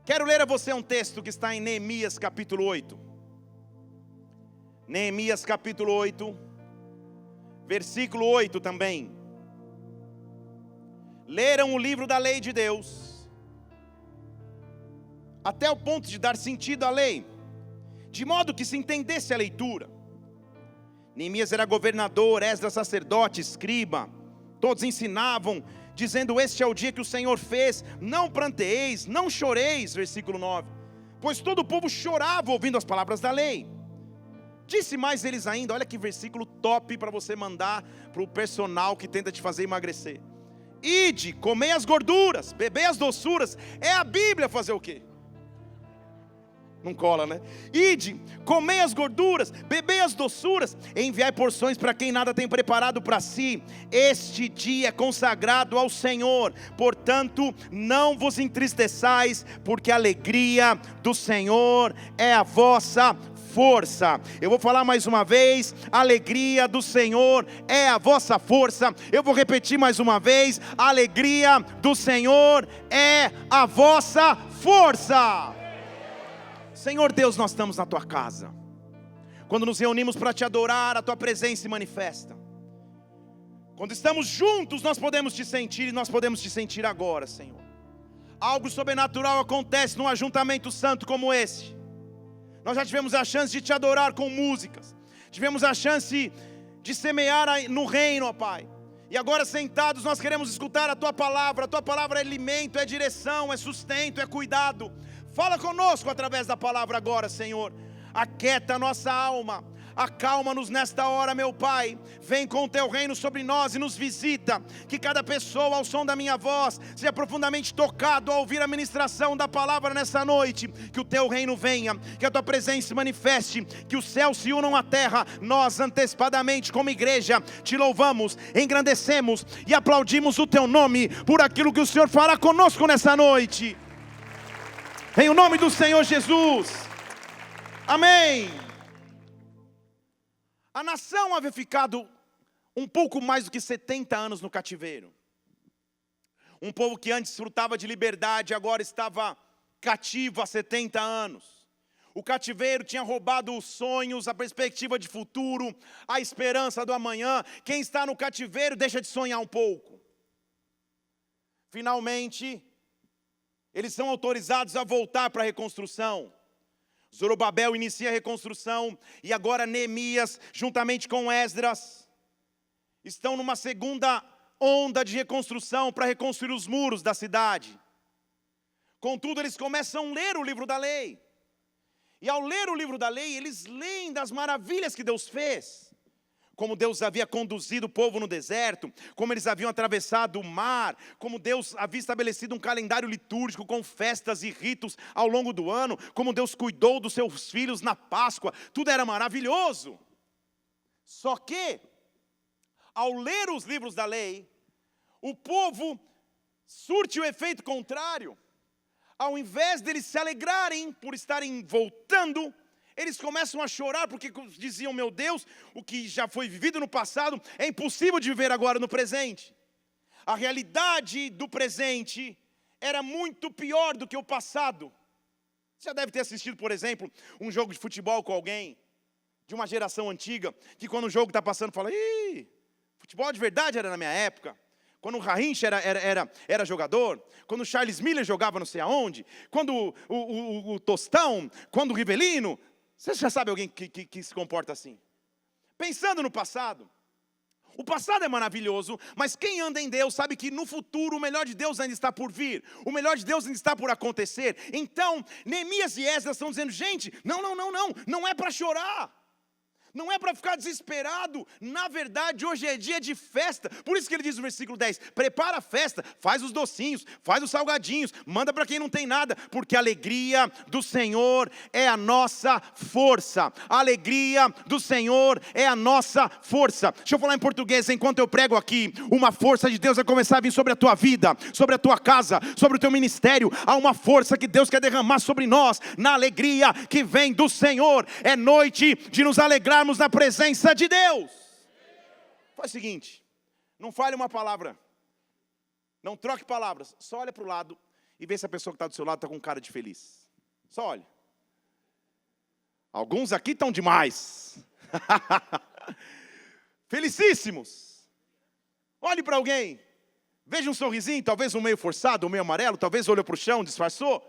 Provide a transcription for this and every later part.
Quero ler a você um texto que está em Neemias capítulo 8. Neemias capítulo 8, versículo 8 também. Leram o livro da lei de Deus, até o ponto de dar sentido à lei, de modo que se entendesse a leitura. Neemias era governador, Esdras sacerdote, escriba. Todos ensinavam, dizendo: este é o dia que o Senhor fez, não pranteeis, não choreis. Versículo 9. Pois todo o povo chorava ouvindo as palavras da lei. Disse mais eles ainda, olha que versículo top para você mandar para o personal que tenta te fazer emagrecer: ide, comei as gorduras, bebei as doçuras. É a Bíblia fazer o quê? Não cola, né? Ide, comei as gorduras, bebei as doçuras, enviai porções para quem nada tem preparado para si. Este dia é consagrado ao Senhor, portanto não vos entristeçais, porque a alegria do Senhor é a vossa força. Eu vou falar mais uma vez: a alegria do Senhor é a vossa força. Eu vou repetir mais uma vez: a alegria do Senhor é a vossa força. Senhor Deus, nós estamos na Tua casa. Quando nos reunimos para Te adorar, a Tua presença se manifesta. Quando estamos juntos, nós podemos Te sentir, e nós podemos Te sentir agora, Senhor. Algo sobrenatural acontece num ajuntamento santo como esse. Nós já tivemos a chance de Te adorar com músicas, tivemos a chance de semear no reino, ó Pai. E agora sentados nós queremos escutar a Tua palavra. A Tua palavra é alimento, é direção, é sustento, é cuidado. Fala conosco através da palavra agora, Senhor. Aquieta a nossa alma, acalma-nos nesta hora, meu Pai. Vem com o Teu reino sobre nós e nos visita. Que cada pessoa ao som da minha voz seja profundamente tocado ao ouvir a ministração da palavra nessa noite. Que o Teu reino venha, que a Tua presença se manifeste, que os céus se unam à terra. Nós antecipadamente como igreja Te louvamos, engrandecemos e aplaudimos o Teu nome por aquilo que o Senhor fará conosco nessa noite. Em o nome do Senhor Jesus, amém. A nação havia ficado um pouco mais do que 70 anos no cativeiro. Um povo que antes desfrutava de liberdade, agora estava cativo há 70 anos. O cativeiro tinha roubado os sonhos, a perspectiva de futuro, a esperança do amanhã. Quem está no cativeiro deixa de sonhar um pouco. Finalmente, eles são autorizados a voltar para a reconstrução. Zorobabel inicia a reconstrução e agora Neemias, juntamente com Esdras, estão numa segunda onda de reconstrução para reconstruir os muros da cidade. Contudo, eles começam a ler o livro da lei. E ao ler o livro da lei, eles leem das maravilhas que Deus fez. Como Deus havia conduzido o povo no deserto, como eles haviam atravessado o mar, como Deus havia estabelecido um calendário litúrgico com festas e ritos ao longo do ano, como Deus cuidou dos seus filhos na Páscoa. Tudo era maravilhoso. Só que, ao ler os livros da lei, o povo surte o efeito contrário. Ao invés deles se alegrarem por estarem voltando, eles começam a chorar porque diziam: meu Deus, o que já foi vivido no passado é impossível de viver agora no presente. A realidade do presente era muito pior do que o passado. Você já deve ter assistido, por exemplo, um jogo de futebol com alguém de uma geração antiga, que quando o jogo está passando fala: ih, futebol de verdade era na minha época. Quando o Garrincha era jogador, quando o Charles Miller jogava não sei aonde, quando o Tostão, quando o Rivelino. Você já sabe alguém que se comporta assim? Pensando no passado. O passado é maravilhoso, mas quem anda em Deus sabe que no futuro o melhor de Deus ainda está por vir. O melhor de Deus ainda está por acontecer. Então, Neemias e Esdras estão dizendo: gente, não é para chorar. Não é para ficar desesperado. Na verdade, hoje é dia de festa. Por isso que ele diz no versículo 10: prepara a festa, faz os docinhos, faz os salgadinhos, manda para quem não tem nada, porque a alegria do Senhor é a nossa força. A alegria do Senhor é a nossa força. Deixa eu falar em português enquanto eu prego aqui. Uma força de Deus vai começar a vir sobre a tua vida, sobre a tua casa, sobre o teu ministério. Há uma força que Deus quer derramar sobre nós, na alegria que vem do Senhor. É noite de nos alegrar na presença de Deus. Faz o seguinte: não fale uma palavra, não troque palavras, só olha para o lado e vê se a pessoa que está do seu lado está com cara de feliz. Só olha. Alguns aqui estão demais. Felicíssimos. Olhe para alguém. Veja um sorrisinho, talvez um meio forçado, um meio amarelo, talvez olhou para o chão, disfarçou.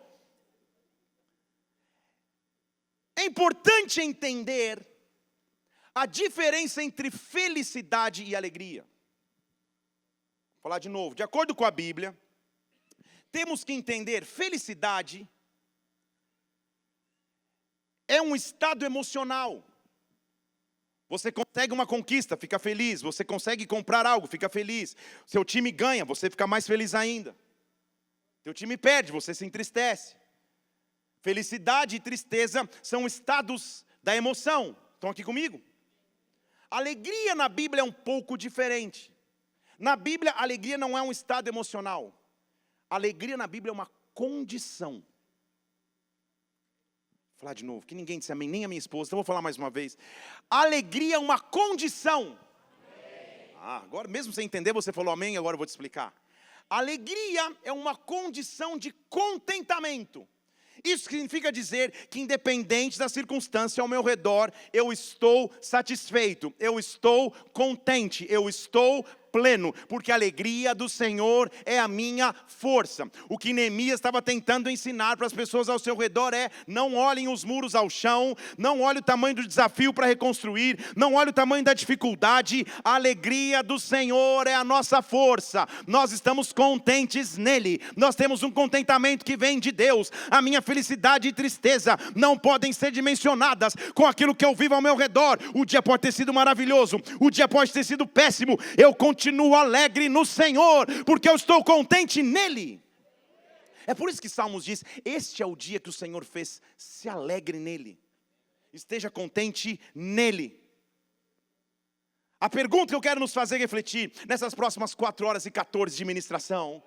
É importante entender a diferença entre felicidade e alegria. Vou falar de novo. De acordo com a Bíblia, temos que entender felicidade é um estado emocional. Você consegue uma conquista, fica feliz. Você consegue comprar algo, fica feliz. Seu time ganha, você fica mais feliz ainda. Seu time perde, você se entristece. Felicidade e tristeza são estados da emoção. Estão aqui comigo? Alegria na Bíblia é um pouco diferente. Na Bíblia, a alegria não é um estado emocional. A alegria na Bíblia é uma condição. Vou falar de novo, que ninguém disse amém, nem a minha esposa, então vou falar mais uma vez. A alegria é uma condição. Agora, mesmo sem entender, você falou amém, agora eu vou te explicar. A alegria é uma condição de contentamento. Isso significa dizer que independente da circunstância ao meu redor, eu estou satisfeito, eu estou contente, eu estou pleno, porque a alegria do Senhor é a minha força. O que Neemias estava tentando ensinar para as pessoas ao seu redor é: não olhem os muros ao chão, não olhem o tamanho do desafio para reconstruir, não olhem o tamanho da dificuldade, a alegria do Senhor é a nossa força, nós estamos contentes nele, nós temos um contentamento que vem de Deus. A minha felicidade e tristeza não podem ser dimensionadas com aquilo que eu vivo ao meu redor. O dia pode ter sido maravilhoso, o dia pode ter sido péssimo, eu continuo alegre no Senhor, porque eu estou contente nele. É por isso que Salmos diz: este é o dia que o Senhor fez, se alegre nele, esteja contente nele. A pergunta que eu quero nos fazer refletir nessas próximas 4h14 de ministração,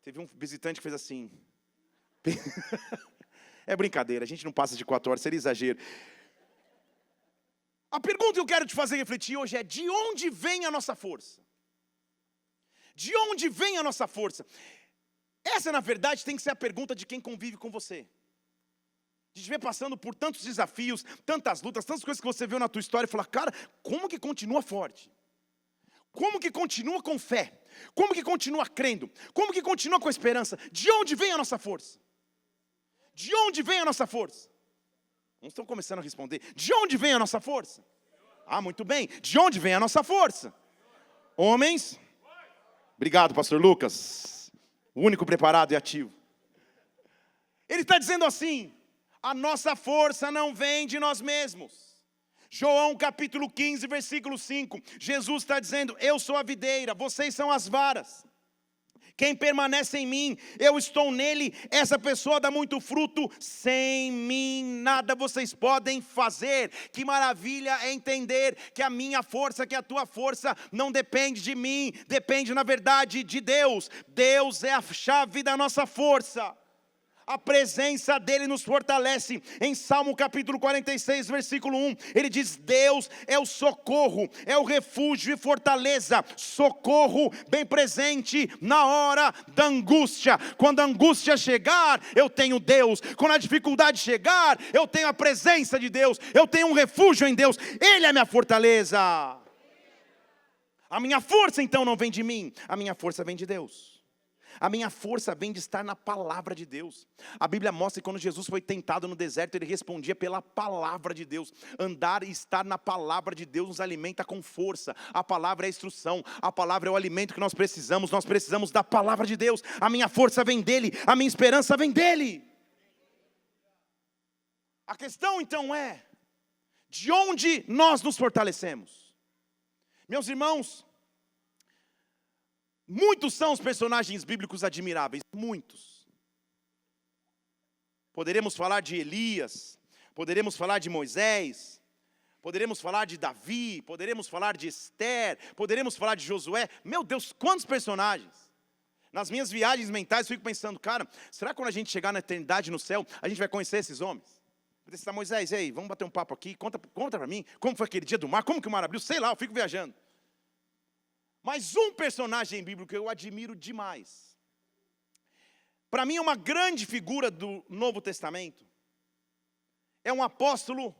teve um visitante que fez assim, é brincadeira, a gente não passa de 4 horas, seria exagero. A pergunta que eu quero te fazer refletir hoje é: de onde vem a nossa força? De onde vem a nossa força? Essa, na verdade, tem que ser a pergunta de quem convive com você. De te ver passando por tantos desafios, tantas lutas, tantas coisas que você viu na tua história e falar: cara, como que continua forte? Como que continua com fé? Como que continua crendo? Como que continua com esperança? De onde vem a nossa força? De onde vem a nossa força? Não estão começando a responder. De onde vem a nossa força? Ah, muito bem. De onde vem a nossa força? Homens. Obrigado, pastor Lucas. O único preparado e ativo. Ele está dizendo assim: a nossa força não vem de nós mesmos. João capítulo 15, versículo 5. Jesus está dizendo: eu sou a videira, vocês são as varas. Quem permanece em mim, eu estou nele, essa pessoa dá muito fruto. Sem mim nada vocês podem fazer. Que maravilha é entender que a minha força, que a tua força não depende de mim, depende na verdade de Deus. Deus é a chave da nossa força. A presença dele nos fortalece. Em Salmo capítulo 46, versículo 1, ele diz: Deus é o socorro, é o refúgio e fortaleza, socorro bem presente na hora da angústia. Quando a angústia chegar, eu tenho Deus. Quando a dificuldade chegar, eu tenho a presença de Deus, eu tenho um refúgio em Deus, Ele é a minha fortaleza. A minha força então não vem de mim, a minha força vem de Deus. A minha força vem de estar na palavra de Deus. A Bíblia mostra que quando Jesus foi tentado no deserto, ele respondia pela palavra de Deus. Andar e estar na palavra de Deus nos alimenta com força. A palavra é a instrução, a palavra é o alimento que nós precisamos da palavra de Deus. A minha força vem dele, a minha esperança vem dele. A questão então é: de onde nós nos fortalecemos? Meus irmãos, muitos são os personagens bíblicos admiráveis, muitos. Poderemos falar de Elias, poderemos falar de Moisés, poderemos falar de Davi, poderemos falar de Esther, poderemos falar de Josué. Meu Deus, quantos personagens! Nas minhas viagens mentais eu fico pensando: cara, será que quando a gente chegar na eternidade no céu, a gente vai conhecer esses homens? Eu disse: Moisés, e aí, vamos bater um papo aqui, conta para mim, como foi aquele dia do mar, como que o mar abriu, sei lá, eu fico viajando. Mas um personagem bíblico que eu admiro demais para mim, uma grande figura do Novo Testamento é um apóstolo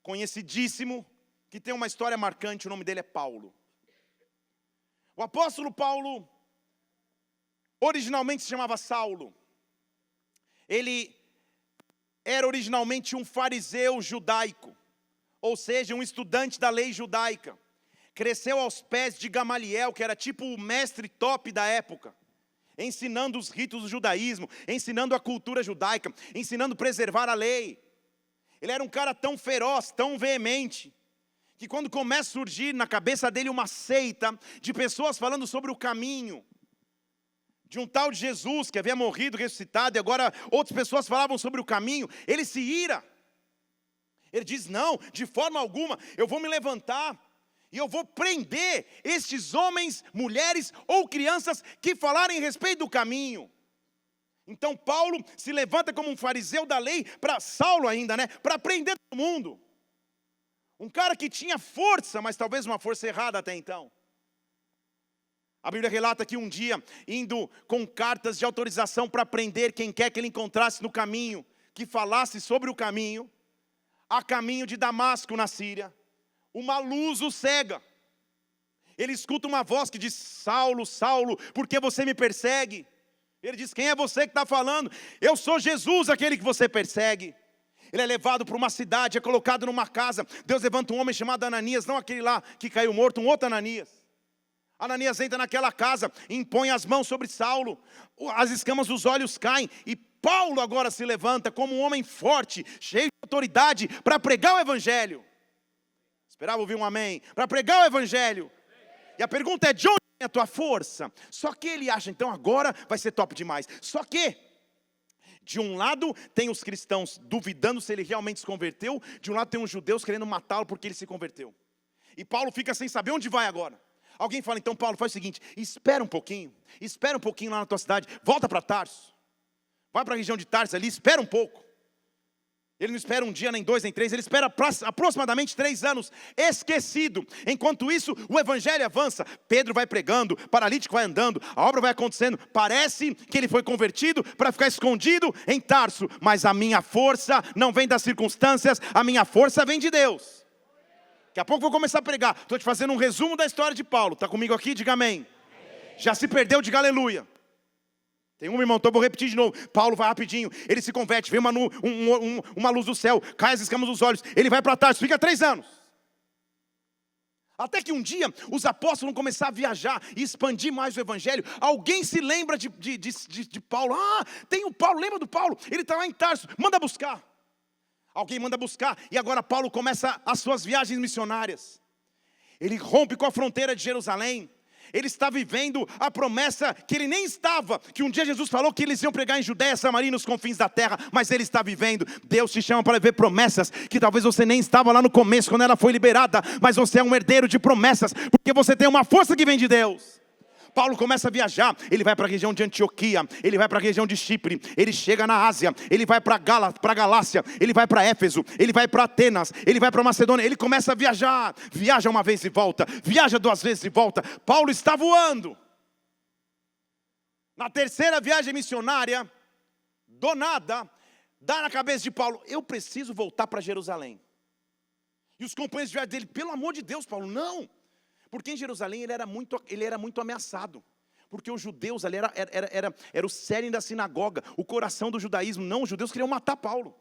conhecidíssimo, que tem uma história marcante, o nome dele é Paulo. O apóstolo Paulo, originalmente se chamava Saulo. Ele era originalmente um fariseu judaico, ou seja, um estudante da lei judaica. Cresceu aos pés de Gamaliel, que era tipo o mestre top da época, ensinando os ritos do judaísmo, ensinando a cultura judaica, ensinando a preservar a lei. Ele era um cara tão feroz, tão veemente, que quando começa a surgir na cabeça dele uma seita de pessoas falando sobre o caminho, de um tal de Jesus que havia morrido, ressuscitado, e agora outras pessoas falavam sobre o caminho, ele se ira. Ele diz, não, de forma alguma, eu vou me levantar e eu vou prender estes homens, mulheres ou crianças que falarem a respeito do caminho. Então Paulo se levanta como um fariseu da lei, para Saulo ainda, para prender todo mundo. Um cara que tinha força, mas talvez uma força errada até então. A Bíblia relata que um dia, indo com cartas de autorização para prender quem quer que ele encontrasse no caminho, que falasse sobre o caminho, a caminho de Damasco na Síria, uma luz o cega. Ele escuta uma voz que diz, Saulo, Saulo, por que você me persegue? Ele diz, quem é você que está falando? Eu sou Jesus, aquele que você persegue. Ele é levado para uma cidade, é colocado numa casa. Deus levanta um homem chamado Ananias, não aquele lá que caiu morto, um outro Ananias. Ananias entra naquela casa, impõe as mãos sobre Saulo, as escamas dos olhos caem, e Paulo agora se levanta como um homem forte, cheio de autoridade, para pregar o evangelho. Esperava ouvir um amém. Para pregar o evangelho. E a pergunta é, de onde vem a tua força? Só que ele acha, então agora vai ser top demais. Só que, de um lado tem os cristãos duvidando se ele realmente se converteu, de um lado tem os judeus querendo matá-lo porque ele se converteu. E Paulo fica sem saber onde vai agora. Alguém fala, então Paulo, faz o seguinte, espera um pouquinho lá na tua cidade, volta para Tarso, vai para a região de Tarso ali, espera um pouco. Ele não espera um dia, nem dois, nem três, ele espera aproximadamente 3 anos, esquecido. Enquanto isso, o evangelho avança, Pedro vai pregando, paralítico vai andando, a obra vai acontecendo, parece que ele foi convertido para ficar escondido em Tarso, mas a minha força não vem das circunstâncias, a minha força vem de Deus. Daqui a pouco eu vou começar a pregar, estou te fazendo um resumo da história de Paulo. Está comigo aqui? Diga amém. Já se perdeu? Diga aleluia. Tem um irmão, então eu vou repetir de novo. Paulo vai rapidinho, ele se converte, vem uma luz do céu, cai as escamas dos olhos, ele vai para Tarso, fica 3 anos. Até que um dia os apóstolos vão começar a viajar e expandir mais o evangelho. Alguém se lembra de Paulo. Ah, tem o Paulo, lembra do Paulo? Ele está lá em Tarso, manda buscar. Alguém manda buscar, e agora Paulo começa as suas viagens missionárias. Ele rompe com a fronteira de Jerusalém. Ele está vivendo a promessa que ele nem estava, que um dia Jesus falou que eles iam pregar em Judéia, Samaria e nos confins da terra, mas ele está vivendo. Deus te chama para ver promessas, que talvez você nem estava lá no começo, quando ela foi liberada, mas você é um herdeiro de promessas, porque você tem uma força que vem de Deus. Paulo começa a viajar, ele vai para a região de Antioquia, ele vai para a região de Chipre, ele chega na Ásia, ele vai para Galácia, ele vai para Éfeso, ele vai para Atenas, ele vai para Macedônia, ele começa a viajar, viaja uma vez e volta, viaja 2 vezes e volta. Paulo está voando. Na 3ª viagem missionária, do nada, dá na cabeça de Paulo, eu preciso voltar para Jerusalém. E os companheiros de viagem dele, pelo amor de Deus, Paulo, não. Porque em Jerusalém ele era muito ameaçado. Porque os judeus ali era o cerne da sinagoga, o coração do judaísmo. Não, os judeus queriam matar Paulo.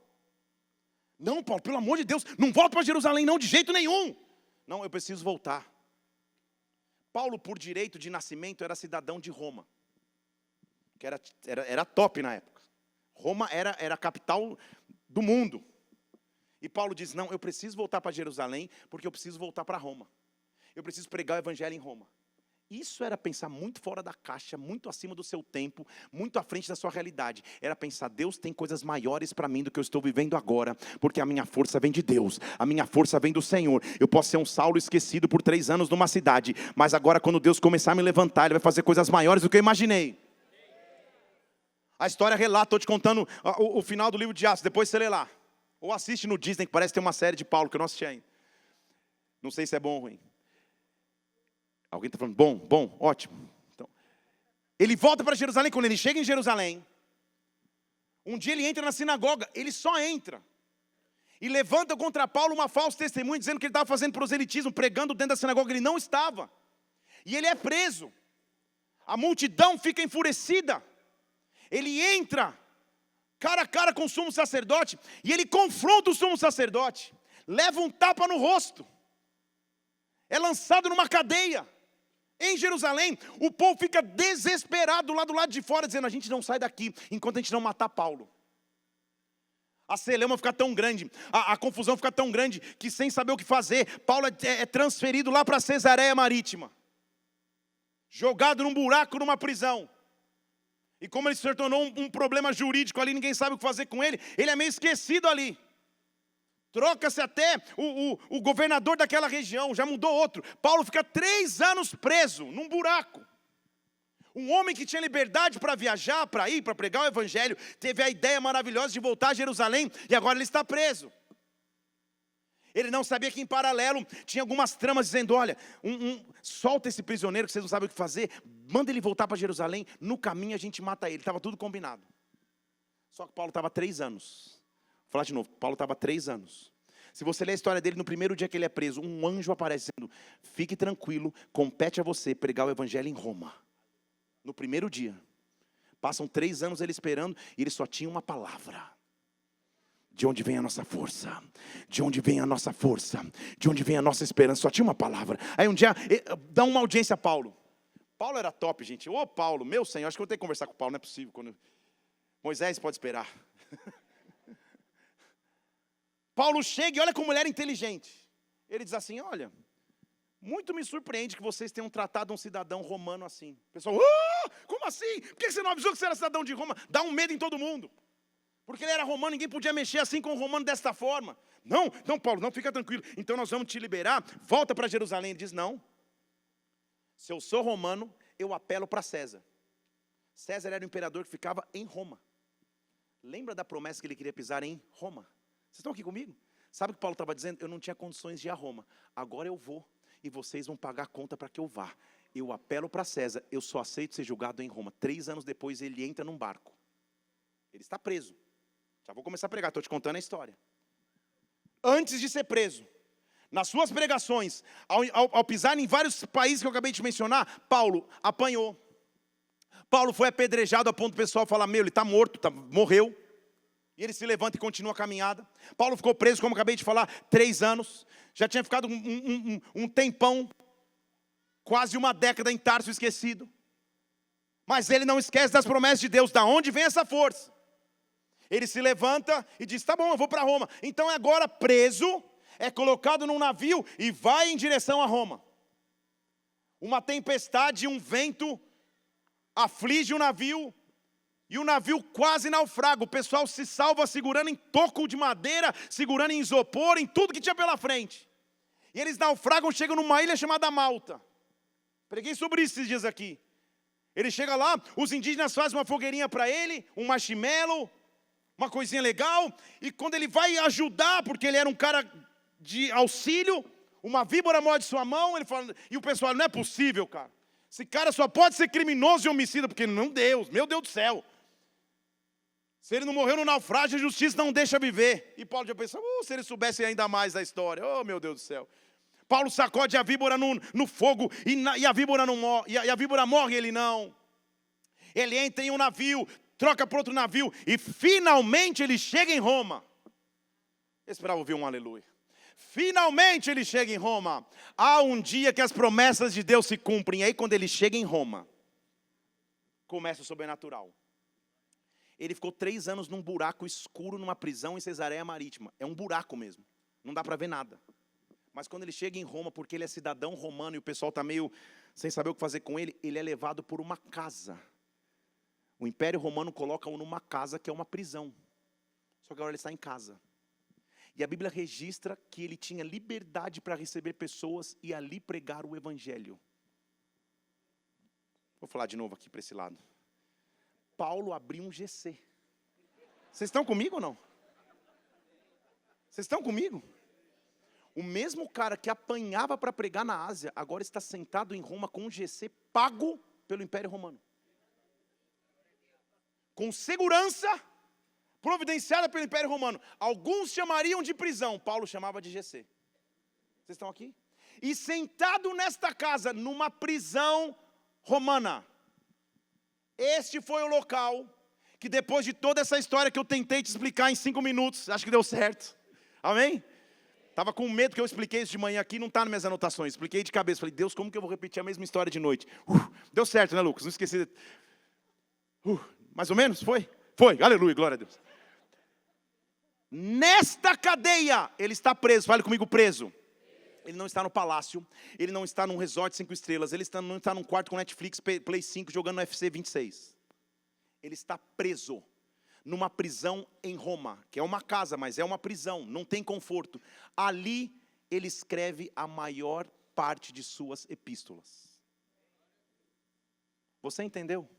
Não, Paulo, pelo amor de Deus, não volta para Jerusalém não, de jeito nenhum. Não, eu preciso voltar. Paulo, por direito de nascimento, era cidadão de Roma. Que era top na época. Roma era a capital do mundo. E Paulo diz, não, eu preciso voltar para Jerusalém, porque eu preciso voltar para Roma. Eu preciso pregar o evangelho em Roma. Isso era pensar muito fora da caixa, muito acima do seu tempo, muito à frente da sua realidade. Era pensar, Deus tem coisas maiores para mim do que eu estou vivendo agora, porque a minha força vem de Deus, a minha força vem do Senhor. Eu posso ser um Saulo esquecido por 3 anos numa cidade, mas agora quando Deus começar a me levantar, Ele vai fazer coisas maiores do que eu imaginei. A história relata, estou te contando o final do livro de Atos, depois você lê lá. Ou assiste no Disney, que parece ter uma série de Paulo, que eu não assisti ainda. Não sei se é bom ou ruim. Alguém está falando, bom, ótimo. Então, ele volta para Jerusalém, quando ele chega em Jerusalém, Um dia ele entra na sinagoga, ele só entra. E levanta contra Paulo uma falsa testemunha, dizendo que ele estava fazendo proselitismo, pregando dentro da sinagoga. Ele não estava. E ele é preso. A multidão fica enfurecida. Ele entra cara a cara com o sumo sacerdote, e ele confronta o sumo sacerdote. Leva um tapa no rosto. É lançado numa cadeia. Em Jerusalém, o povo fica desesperado lá do lado de fora, dizendo: a gente não sai daqui enquanto a gente não matar Paulo. A celeuma fica tão grande, a confusão fica tão grande, que sem saber o que fazer, Paulo é transferido lá para Cesareia Marítima. Jogado num buraco, numa prisão. E como ele se tornou um problema jurídico ali, ninguém sabe o que fazer com ele, ele é meio esquecido ali. Troca-se até o governador daquela região, já mudou outro. Paulo fica 3 anos preso, num buraco. Um homem que tinha liberdade para viajar, para ir, para pregar o evangelho, teve a ideia maravilhosa de voltar a Jerusalém, e agora ele está preso. Ele não sabia que em paralelo tinha algumas tramas dizendo: olha, solta esse prisioneiro que vocês não sabem o que fazer, manda ele voltar para Jerusalém, no caminho a gente mata ele. Estava tudo combinado. Só que Paulo estava 3 anos. Vou falar de novo, Paulo estava 3 anos. Se você ler a história dele, no primeiro dia que ele é preso, um anjo aparece dizendo: fique tranquilo, compete a você pregar o evangelho em Roma. No primeiro dia. Passam 3 anos ele esperando, e ele só tinha uma palavra: de onde vem a nossa força? De onde vem a nossa força? De onde vem a nossa esperança? Só tinha uma palavra. Aí um dia, dá uma audiência a Paulo. Paulo era top, gente. Ô Paulo, meu Senhor, acho que eu vou ter que conversar com o Paulo, não é possível. Moisés pode esperar. Paulo chega e olha como ele era inteligente. Ele diz assim: olha, muito me surpreende que vocês tenham tratado um cidadão romano assim. O pessoal: como assim? Por que você não avisou que você era cidadão de Roma? Dá um medo em todo mundo. Porque ele era romano, ninguém podia mexer assim com o romano desta forma. Não, Paulo, não, fica tranquilo. Então nós vamos te liberar, volta para Jerusalém. Ele diz: não, se eu sou romano, eu apelo para César. César era o imperador que ficava em Roma. Lembra da promessa que ele queria pisar em Roma? Vocês estão aqui comigo? Sabe o que Paulo estava dizendo? Eu não tinha condições de ir a Roma. Agora eu vou, e vocês vão pagar a conta para que eu vá. Eu apelo para César, eu só aceito ser julgado em Roma. 3 anos depois ele entra num barco. Ele está preso. Já vou começar a pregar, estou te contando a história. Antes de ser preso, nas suas pregações, ao pisar em vários países que eu acabei de mencionar, Paulo apanhou. Paulo foi apedrejado a ponto do pessoal falar: meu, ele está morto, morreu. E ele se levanta e continua a caminhada. Paulo ficou preso, como acabei de falar, 3 anos. Já tinha ficado um tempão, quase uma década em Tarso, esquecido. Mas ele não esquece das promessas de Deus. Da onde vem essa força? Ele se levanta e diz: tá bom, eu vou para Roma. Então agora preso, é colocado num navio e vai em direção a Roma. Uma tempestade, um vento aflige o navio, e o navio quase naufraga. O pessoal se salva segurando em toco de madeira, segurando em isopor, em tudo que tinha pela frente. E eles naufragam, chegam numa ilha chamada Malta. Preguei sobre isso esses dias aqui. Ele chega lá, os indígenas fazem uma fogueirinha para ele, um marshmallow, uma coisinha legal, e quando ele vai ajudar, porque ele era um cara de auxílio, uma víbora morde sua mão, ele fala, e o pessoal: não é possível, cara. Esse cara só pode ser criminoso e homicida, porque não Deus, meu Deus do céu. Se ele não morreu no naufrágio, a justiça não deixa viver. E Paulo já pensa: se ele soubesse ainda mais da história, oh meu Deus do céu. Paulo sacode a víbora no fogo, e a víbora não morre, e a víbora morre, ele não. Ele entra em um navio, troca para outro navio, e finalmente ele chega em Roma. Eu esperava ouvir um aleluia. Finalmente ele chega em Roma. Há um dia que as promessas de Deus se cumprem. E aí quando ele chega em Roma, começa o sobrenatural. Ele ficou 3 anos num buraco escuro, numa prisão em Cesareia Marítima. É um buraco mesmo, não dá para ver nada. Mas quando ele chega em Roma, porque ele é cidadão romano e o pessoal está meio sem saber o que fazer com ele, ele é levado por uma casa. O Império Romano coloca-o numa casa que é uma prisão. Só que agora ele está em casa. E a Bíblia registra que ele tinha liberdade para receber pessoas e ali pregar o Evangelho. Vou falar de novo aqui para esse lado. Paulo abriu um GC. Vocês estão comigo ou não? Vocês estão comigo? O mesmo cara que apanhava para pregar na Ásia, agora está sentado em Roma com um GC pago pelo Império Romano. Com segurança, providenciada pelo Império Romano. Alguns chamariam de prisão, Paulo chamava de GC. Vocês estão aqui? E sentado nesta casa, numa prisão romana. Este foi o local que depois de toda essa história que eu tentei te explicar em 5 minutos, acho que deu certo. Amém? Estava com medo que eu expliquei isso de manhã aqui, não está nas minhas anotações. Expliquei de cabeça, falei, Deus, como que eu vou repetir a mesma história de noite? Deu certo, né, Lucas? Não esqueci. Mais ou menos? Foi? Foi, aleluia, glória a Deus. Nesta cadeia, ele está preso, fale comigo, preso. Ele não está no palácio, ele não está num resort 5 estrelas, ele não está num quarto com Netflix, Play 5, jogando no UFC 26. Ele está preso numa prisão em Roma, que é uma casa, mas é uma prisão, não tem conforto. Ali ele escreve a maior parte de suas epístolas. Você entendeu?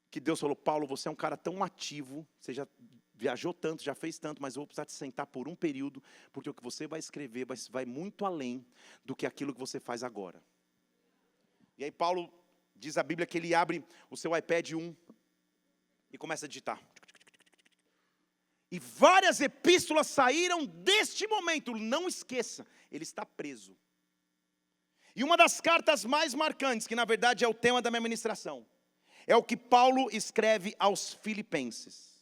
Que Deus falou, Paulo, você é um cara tão ativo, você já viajou tanto, já fez tanto, mas eu vou precisar te sentar por um período, porque o que você vai escrever vai muito além do que aquilo que você faz agora. E aí Paulo, diz a Bíblia que ele abre o seu iPad 1 e começa a digitar. E várias epístolas saíram deste momento, não esqueça, ele está preso. E uma das cartas mais marcantes, que na verdade é o tema da minha ministração, é o que Paulo escreve aos Filipenses.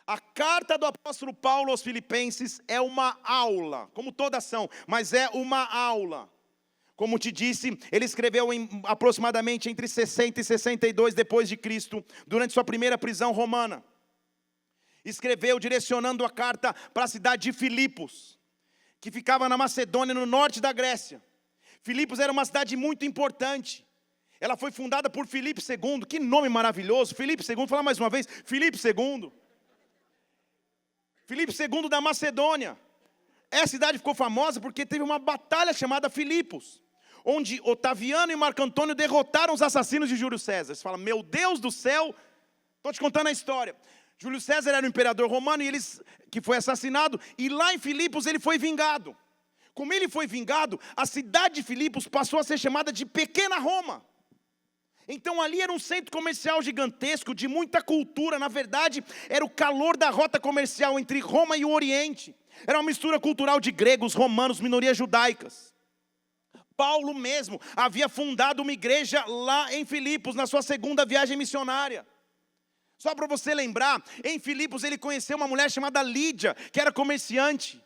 A carta do apóstolo Paulo aos Filipenses é uma aula, como todas são, mas é uma aula. Como te disse, ele escreveu aproximadamente entre 60 e 62 depois de Cristo, durante sua primeira prisão romana. Escreveu direcionando a carta para a cidade de Filipos, que ficava na Macedônia, no norte da Grécia. Filipos era uma cidade muito importante. Ela foi fundada por Filipe II, que nome maravilhoso, Filipe II, fala mais uma vez, Filipe II. Filipe II da Macedônia. Essa cidade ficou famosa porque teve uma batalha chamada Filipos, onde Otaviano e Marco Antônio derrotaram os assassinos de Júlio César. Você fala, meu Deus do céu, estou te contando a história. Júlio César era um imperador romano que foi assassinado, e lá em Filipos ele foi vingado. Como ele foi vingado, a cidade de Filipos passou a ser chamada de Pequena Roma. Então ali era um centro comercial gigantesco, de muita cultura, na verdade era o calor da rota comercial entre Roma e o Oriente. Era uma mistura cultural de gregos, romanos, minorias judaicas. Paulo mesmo havia fundado uma igreja lá em Filipos, na sua segunda viagem missionária. Só para você lembrar, em Filipos ele conheceu uma mulher chamada Lídia, que era comerciante.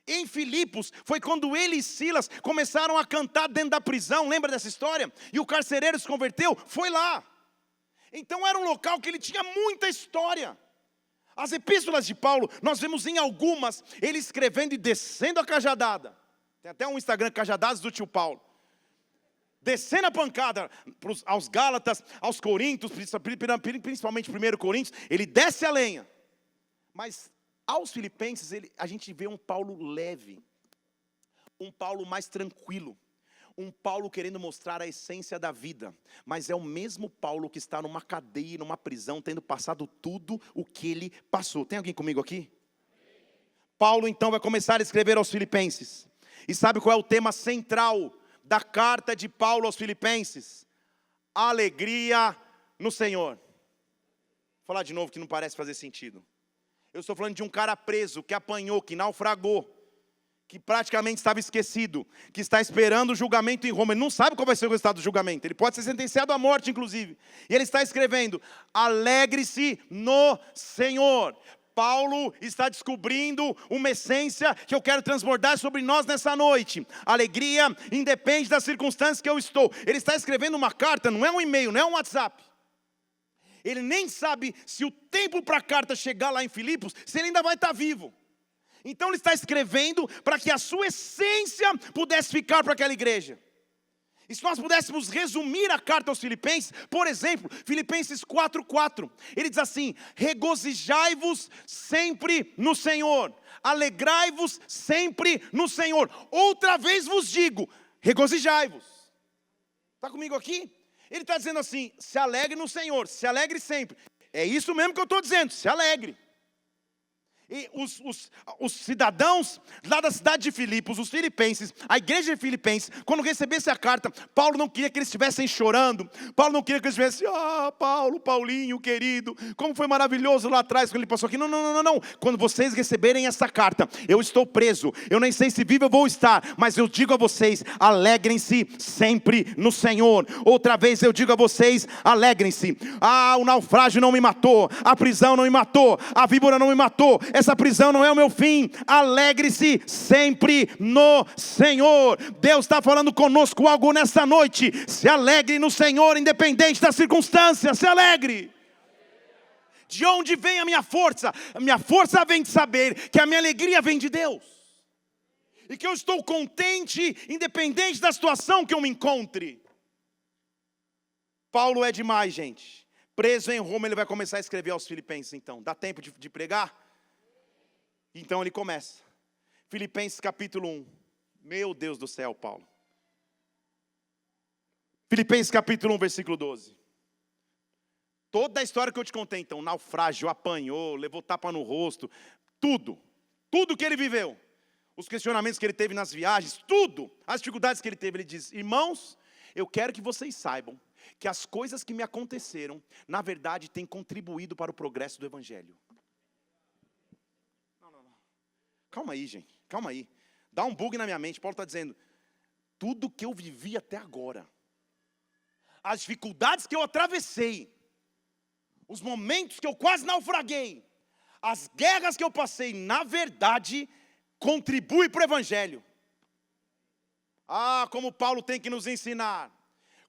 Em Filipos, foi quando ele e Silas começaram a cantar dentro da prisão, lembra dessa história? E o carcereiro se converteu, foi lá. Então era um local que ele tinha muita história. As epístolas de Paulo, nós vemos em algumas, ele escrevendo e descendo a cajadada. Tem até um Instagram, Cajadadas do tio Paulo. Descendo a pancada aos Gálatas, aos Coríntios, principalmente 1 Coríntios, ele desce a lenha. Mas aos Filipenses, a gente vê um Paulo leve, um Paulo mais tranquilo, um Paulo querendo mostrar a essência da vida, mas é o mesmo Paulo que está numa cadeia, numa prisão, tendo passado tudo o que ele passou. Tem alguém comigo aqui? Paulo então vai começar a escrever aos Filipenses, e sabe qual é o tema central da carta de Paulo aos Filipenses? Alegria no Senhor. Vou falar de novo que não parece fazer sentido. Eu estou falando de um cara preso, que apanhou, que naufragou, que praticamente estava esquecido, que está esperando o julgamento em Roma. Ele não sabe qual vai ser o resultado do julgamento, ele pode ser sentenciado à morte inclusive. E ele está escrevendo, alegre-se no Senhor. Paulo está descobrindo uma essência que eu quero transbordar sobre nós nessa noite. Alegria independe das circunstâncias que eu estou. Ele está escrevendo uma carta, não é um e-mail, não é um WhatsApp. Ele nem sabe se o tempo para a carta chegar lá em Filipos, se ele ainda vai estar vivo. Então ele está escrevendo para que a sua essência pudesse ficar para aquela igreja. E se nós pudéssemos resumir a carta aos Filipenses, por exemplo, Filipenses 4:4, ele diz assim, regozijai-vos sempre no Senhor, alegrai-vos sempre no Senhor. Outra vez vos digo, regozijai-vos. Está comigo aqui? Ele está dizendo assim, se alegre no Senhor, se alegre sempre. É isso mesmo que eu estou dizendo, se alegre. E os cidadãos lá da cidade de Filipos, os filipenses, a igreja de Filipenses, quando recebesse a carta, Paulo não queria que eles estivessem chorando. Paulo não queria que eles estivessem, Paulinho querido, como foi maravilhoso lá atrás quando ele passou aqui. Não. Quando vocês receberem essa carta, eu estou preso, eu nem sei se vivo eu vou estar, mas eu digo a vocês, alegrem-se sempre no Senhor. Outra vez eu digo a vocês, alegrem-se. O naufrágio não me matou, a prisão não me matou, a víbora não me matou, essa prisão não é o meu fim. Alegre-se sempre no Senhor. Deus está falando conosco algo nessa noite. Se alegre no Senhor, independente das circunstâncias. Se alegre. De onde vem a minha força? A minha força vem de saber que a minha alegria vem de Deus, e que eu estou contente independente da situação que eu me encontre. Paulo é demais, gente. Preso em Roma, ele vai começar a escrever aos Filipenses. Então, dá tempo de pregar? Então ele começa. Filipenses capítulo 1. Meu Deus do céu, Paulo. Filipenses capítulo 1, versículo 12. Toda a história que eu te contei, então, naufrágio, apanhou, levou tapa no rosto, tudo que ele viveu, os questionamentos que ele teve nas viagens, tudo, as dificuldades que ele teve, ele diz: irmãos, eu quero que vocês saibam que as coisas que me aconteceram, na verdade, têm contribuído para o progresso do Evangelho. Calma aí, gente, calma aí. Dá um bug na minha mente. Paulo está dizendo, tudo que eu vivi até agora, as dificuldades que eu atravessei, os momentos que eu quase naufraguei, as guerras que eu passei, na verdade, contribuem para o Evangelho. Como Paulo tem que nos ensinar.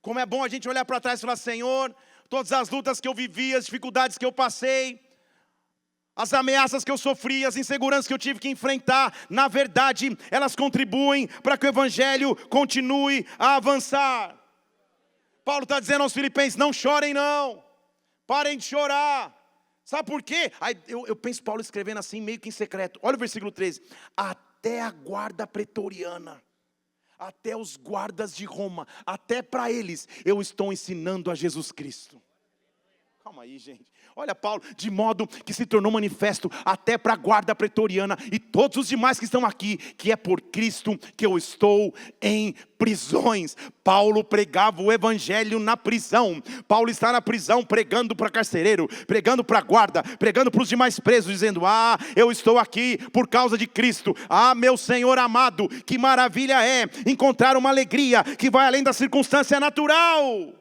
Como é bom a gente olhar para trás e falar: Senhor, todas as lutas que eu vivi, as dificuldades que eu passei, as ameaças que eu sofri, as inseguranças que eu tive que enfrentar, na verdade, elas contribuem para que o Evangelho continue a avançar. Paulo está dizendo aos Filipenses: não chorem não, parem de chorar. Sabe por quê? Eu penso Paulo escrevendo assim, meio que em secreto. Olha o versículo 13. Até a guarda pretoriana, até os guardas de Roma, até para eles, eu estou ensinando a Jesus Cristo. Calma aí, gente. Olha Paulo, de modo que se tornou manifesto até para a guarda pretoriana e todos os demais que estão aqui, que é por Cristo que eu estou em prisões. Paulo pregava o Evangelho na prisão. Paulo está na prisão pregando para carcereiro, pregando para a guarda, pregando para os demais presos, dizendo: eu estou aqui por causa de Cristo. Meu Senhor amado, que maravilha é encontrar uma alegria que vai além da circunstância natural.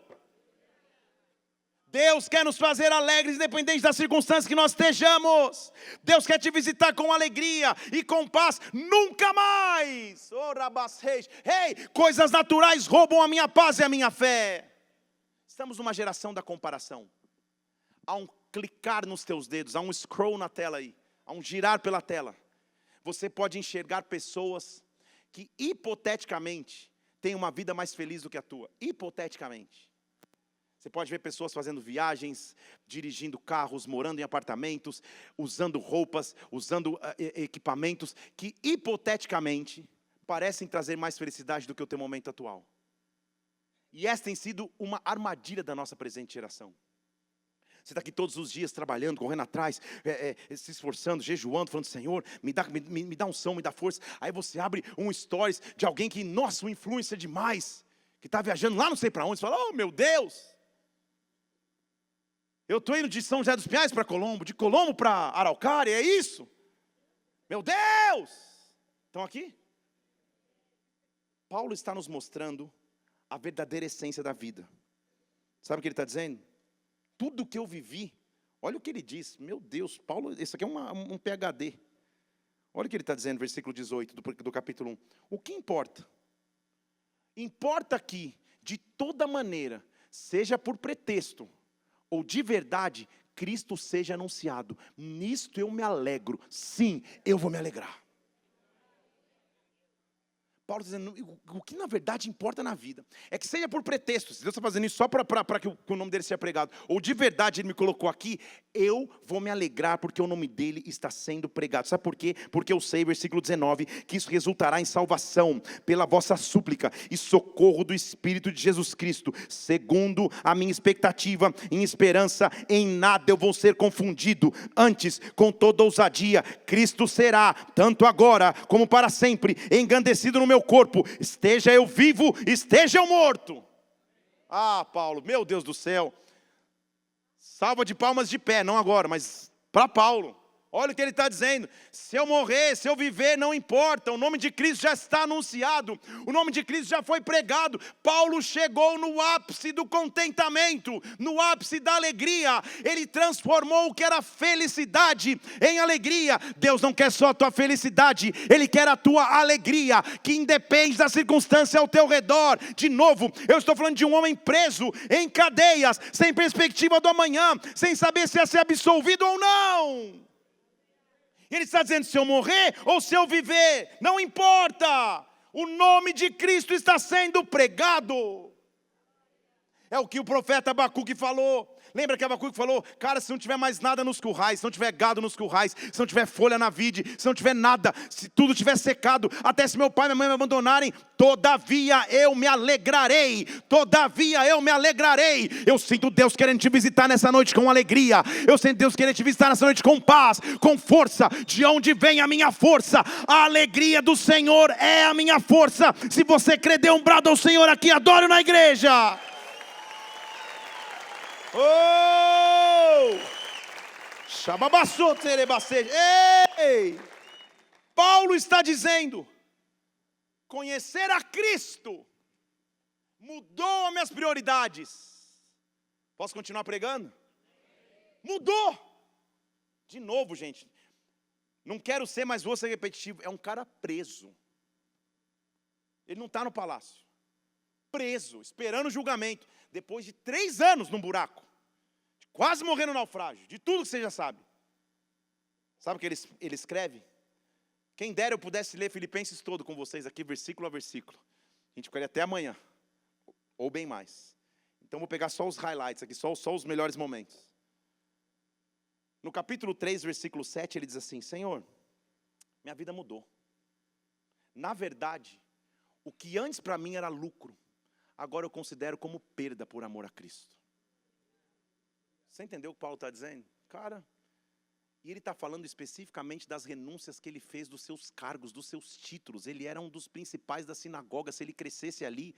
Deus quer nos fazer alegres, independente das circunstâncias que nós estejamos. Deus quer te visitar com alegria e com paz, nunca mais. Coisas naturais roubam a minha paz e a minha fé. Estamos numa geração da comparação. Há um clicar nos teus dedos, há um scroll na tela aí, há um girar pela tela. Você pode enxergar pessoas que hipoteticamente têm uma vida mais feliz do que a tua. Hipoteticamente. Você pode ver pessoas fazendo viagens, dirigindo carros, morando em apartamentos, usando roupas, usando equipamentos que hipoteticamente parecem trazer mais felicidade do que o teu momento atual. E essa tem sido uma armadilha da nossa presente geração. Você está aqui todos os dias trabalhando, correndo atrás, se esforçando, jejuando, falando: Senhor, me dá unção, me dá força. Aí você abre um stories de alguém que, nossa, um influencer demais, que está viajando lá não sei para onde. Você fala: oh meu Deus! Eu estou indo de São José dos Pinhais para Colombo, de Colombo para Araucária, é isso? Meu Deus! Estão aqui? Paulo está nos mostrando a verdadeira essência da vida. Sabe o que ele está dizendo? Tudo que eu vivi, olha o que ele diz. Meu Deus, Paulo, isso aqui é um PhD. Olha o que ele está dizendo, versículo 18 do capítulo 1. O que importa? Importa que, de toda maneira, seja por pretexto ou de verdade, Cristo seja anunciado. Nisto eu me alegro. Sim, eu vou me alegrar. Paulo está dizendo, o que na verdade importa na vida, é que seja por pretexto, se Deus está fazendo isso só para que o nome dele seja pregado, ou de verdade ele me colocou aqui, eu vou me alegrar porque o nome dele está sendo pregado. Sabe por quê? Porque eu sei, versículo 19, que isso resultará em salvação, pela vossa súplica e socorro do Espírito de Jesus Cristo, segundo a minha expectativa, em esperança, em nada eu vou ser confundido, antes, com toda ousadia, Cristo será, tanto agora como para sempre, engrandecido no meu corpo, esteja eu vivo, esteja eu morto. Ah, Paulo, meu Deus do céu, salva de palmas de pé, não agora, mas para Paulo. Olha o que ele está dizendo, se eu morrer, se eu viver, não importa, o nome de Cristo já está anunciado, o nome de Cristo já foi pregado. Paulo chegou no ápice do contentamento, no ápice da alegria, ele transformou o que era felicidade em alegria. Deus não quer só a tua felicidade, Ele quer a tua alegria, que independe da circunstância ao teu redor. De novo, eu estou falando de um homem preso em cadeias, sem perspectiva do amanhã, sem saber se ia ser absolvido ou não. Ele está dizendo, se eu morrer ou se eu viver, não importa, o nome de Cristo está sendo pregado. É o que o profeta Abacuque falou. Lembra que Abacuque falou, cara, se não tiver mais nada nos currais, se não tiver gado nos currais, se não tiver folha na vide, se não tiver nada, se tudo tiver secado, até se meu pai e minha mãe me abandonarem, todavia eu me alegrarei, todavia eu me alegrarei. Eu sinto Deus querendo te visitar nessa noite com alegria, eu sinto Deus querendo te visitar nessa noite com paz, com força. De onde vem a minha força? A alegria do Senhor é a minha força. Se você crê, dê um brado ao Senhor aqui, adore na igreja. Oh! Ei! Paulo está dizendo, conhecer a Cristo mudou as minhas prioridades. Posso continuar pregando? Mudou. De novo, gente, não quero ser, mas vou ser repetitivo. É um cara preso. Ele não está no palácio, preso, esperando o julgamento, depois de 3 anos num buraco, quase morrendo no naufrágio, de tudo que você já sabe. Sabe o que ele escreve? Quem dera eu pudesse ler Filipenses todo com vocês aqui, versículo a versículo. A gente ficaria até amanhã, ou bem mais. Então vou pegar só os highlights aqui, só os melhores momentos. No capítulo 3, versículo 7, ele diz assim, Senhor, minha vida mudou. Na verdade, o que antes para mim era lucro, agora eu considero como perda por amor a Cristo. Você entendeu o que Paulo está dizendo? Cara, e ele está falando especificamente das renúncias que ele fez dos seus cargos, dos seus títulos. Ele era um dos principais da sinagoga. Se ele crescesse ali,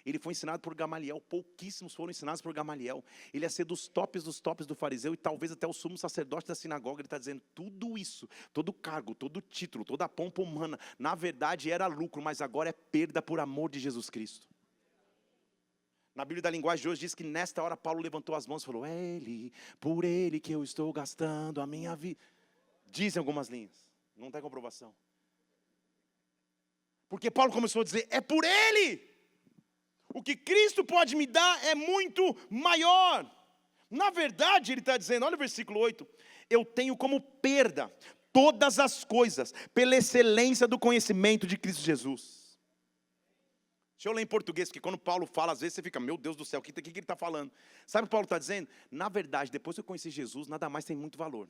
ele foi ensinado por Gamaliel. Pouquíssimos foram ensinados por Gamaliel. Ele ia ser dos tops do fariseu e talvez até o sumo sacerdote da sinagoga. Ele está dizendo, tudo isso, todo cargo, todo título, toda a pompa humana, na verdade era lucro, mas agora é perda por amor de Jesus Cristo. Na Bíblia da linguagem de hoje diz que nesta hora Paulo levantou as mãos e falou, é Ele, por Ele que eu estou gastando a minha vida. Dizem algumas linhas, não tem comprovação. Porque Paulo começou a dizer, é por Ele. O que Cristo pode me dar é muito maior. Na verdade, ele está dizendo, olha o versículo 8, eu tenho como perda todas as coisas, pela excelência do conhecimento de Cristo Jesus. Deixa eu ler em português, porque quando Paulo fala, às vezes você fica, meu Deus do céu, o que ele está falando? Sabe o que Paulo está dizendo? Na verdade, depois que eu conheci Jesus, nada mais tem muito valor.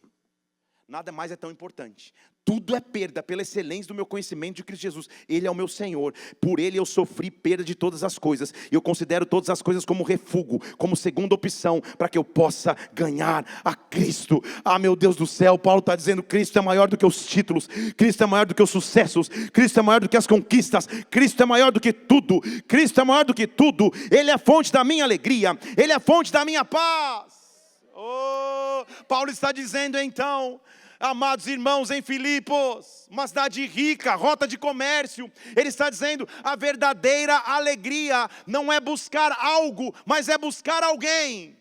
Nada mais é tão importante. Tudo é perda pela excelência do meu conhecimento de Cristo Jesus. Ele é o meu Senhor. Por Ele eu sofri perda de todas as coisas. Eu considero todas as coisas como refúgio, como segunda opção, para que eu possa ganhar a Cristo. Ah, meu Deus do céu, Paulo está dizendo, Cristo é maior do que os títulos. Cristo é maior do que os sucessos. Cristo é maior do que as conquistas. Cristo é maior do que tudo. Cristo é maior do que tudo. Ele é a fonte da minha alegria. Ele é a fonte da minha paz. Oh, Paulo está dizendo então, amados irmãos em Filipos, uma cidade rica, rota de comércio, ele está dizendo, a verdadeira alegria não é buscar algo, mas é buscar alguém.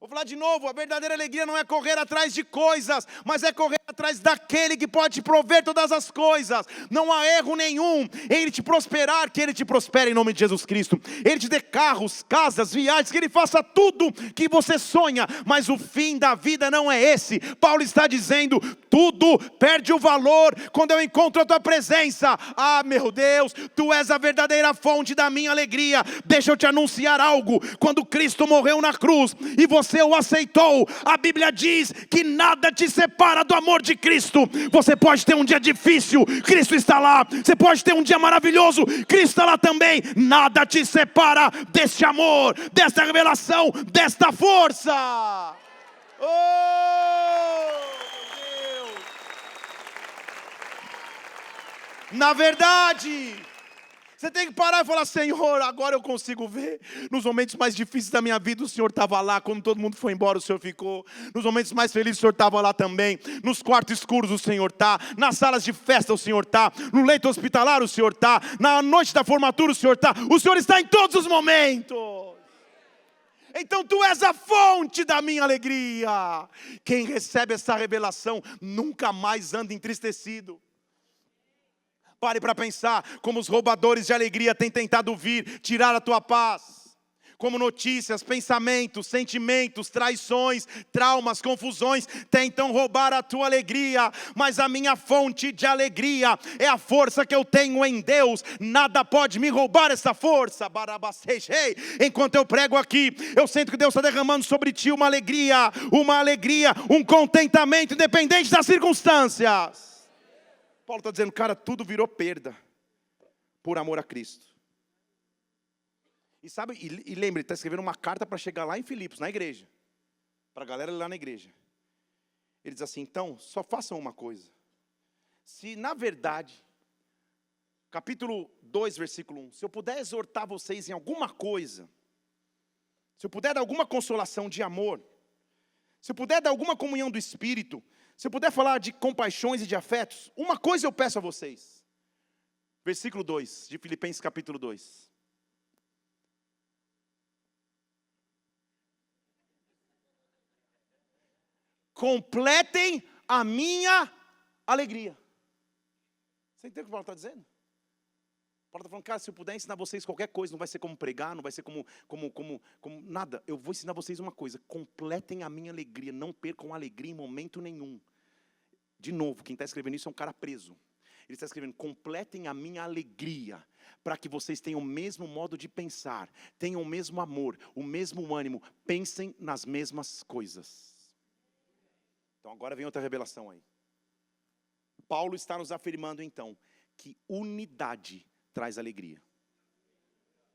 Vou falar de novo, a verdadeira alegria não é correr atrás de coisas, mas é correr atrás daquele que pode te prover todas as coisas. Não há erro nenhum em Ele te prosperar, que Ele te prospere em nome de Jesus Cristo. Ele te dê carros, casas, viagens, que Ele faça tudo que você sonha, mas o fim da vida não é esse. Paulo está dizendo, tudo perde o valor quando eu encontro a Tua presença. Ah, meu Deus, Tu és a verdadeira fonte da minha alegria. Deixa eu te anunciar algo, quando Cristo morreu na cruz, e você o aceitou, a Bíblia diz que nada te separa do amor de Cristo. Você pode ter um dia difícil, Cristo está lá. Você pode ter um dia maravilhoso, Cristo está lá também. Nada te separa deste amor, desta revelação, desta força. Oh, Deus. Na verdade, você tem que parar e falar, Senhor, agora eu consigo ver. Nos momentos mais difíceis da minha vida, o Senhor estava lá. Quando todo mundo foi embora, o Senhor ficou. Nos momentos mais felizes, o Senhor estava lá também. Nos quartos escuros, o Senhor está. Nas salas de festa, o Senhor está. No leito hospitalar, o Senhor está. Na noite da formatura, o Senhor está. O Senhor está em todos os momentos. Então Tu és a fonte da minha alegria. Quem recebe essa revelação nunca mais anda entristecido. Pare para pensar como os roubadores de alegria têm tentado vir tirar a tua paz. Como notícias, pensamentos, sentimentos, traições, traumas, confusões tentam roubar a tua alegria. Mas a minha fonte de alegria é a força que eu tenho em Deus. Nada pode me roubar essa força. Enquanto eu prego aqui, eu sinto que Deus está derramando sobre ti uma alegria, um contentamento independente das circunstâncias. Paulo está dizendo, cara, tudo virou perda por amor a Cristo. E sabe, e lembre, ele está escrevendo uma carta para chegar lá em Filipos, na igreja. Para a galera lá na igreja. Ele diz assim, então, só façam uma coisa. Se na verdade, capítulo 2, versículo 1, se eu puder exortar vocês em alguma coisa, se eu puder dar alguma consolação de amor, se eu puder dar alguma comunhão do Espírito, se eu puder falar de compaixões e de afetos, uma coisa eu peço a vocês. Versículo 2, de Filipenses capítulo 2. Completem a minha alegria. Você entende o que Paulo está dizendo? Paulo está falando, cara, se eu puder ensinar vocês qualquer coisa, não vai ser como pregar, não vai ser como nada. Eu vou ensinar vocês uma coisa, completem a minha alegria, não percam a alegria em momento nenhum. De novo, quem está escrevendo isso é um cara preso. Ele está escrevendo, completem a minha alegria, para que vocês tenham o mesmo modo de pensar, tenham o mesmo amor, o mesmo ânimo, pensem nas mesmas coisas. Então agora vem outra revelação aí. Paulo está nos afirmando então, que unidade traz alegria.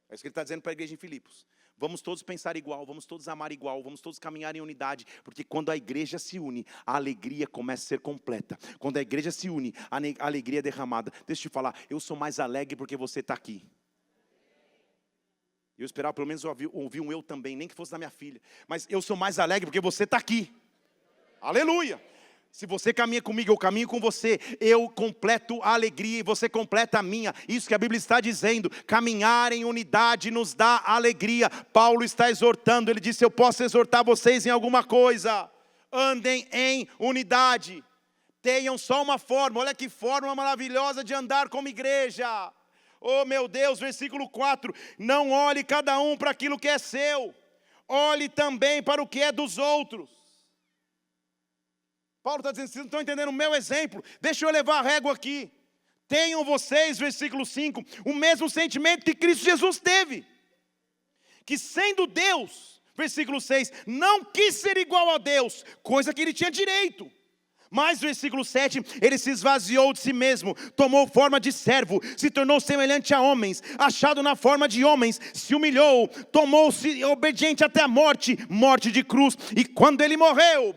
É isso que ele está dizendo para a igreja em Filipos. Vamos todos pensar igual, vamos todos amar igual, vamos todos caminhar em unidade, porque quando a igreja se une, a alegria começa a ser completa. Quando a igreja se une, a alegria é derramada. Deixa eu te falar, eu sou mais alegre porque você está aqui. Eu esperava pelo menos ouvir um eu também, nem que fosse da minha filha. Mas eu sou mais alegre porque você está aqui. Aleluia! Se você caminha comigo, eu caminho com você, eu completo a alegria e você completa a minha. Isso que a Bíblia está dizendo, caminhar em unidade nos dá alegria. Paulo está exortando, ele disse, eu posso exortar vocês em alguma coisa. Andem em unidade. Tenham só uma forma, olha que forma maravilhosa de andar como igreja. Oh meu Deus, versículo 4, não olhe cada um para aquilo que é seu, olhe também para o que é dos outros. Paulo está dizendo, vocês não estão entendendo o meu exemplo, deixa eu levar a régua aqui. Tenham vocês, versículo 5, o mesmo sentimento que Cristo Jesus teve, que sendo Deus, versículo 6, não quis ser igual a Deus, coisa que ele tinha direito. Mas, versículo 7, ele se esvaziou de si mesmo, tomou forma de servo, se tornou semelhante a homens, achado na forma de homens, se humilhou, tomou-se obediente até a morte, morte de cruz, e quando ele morreu,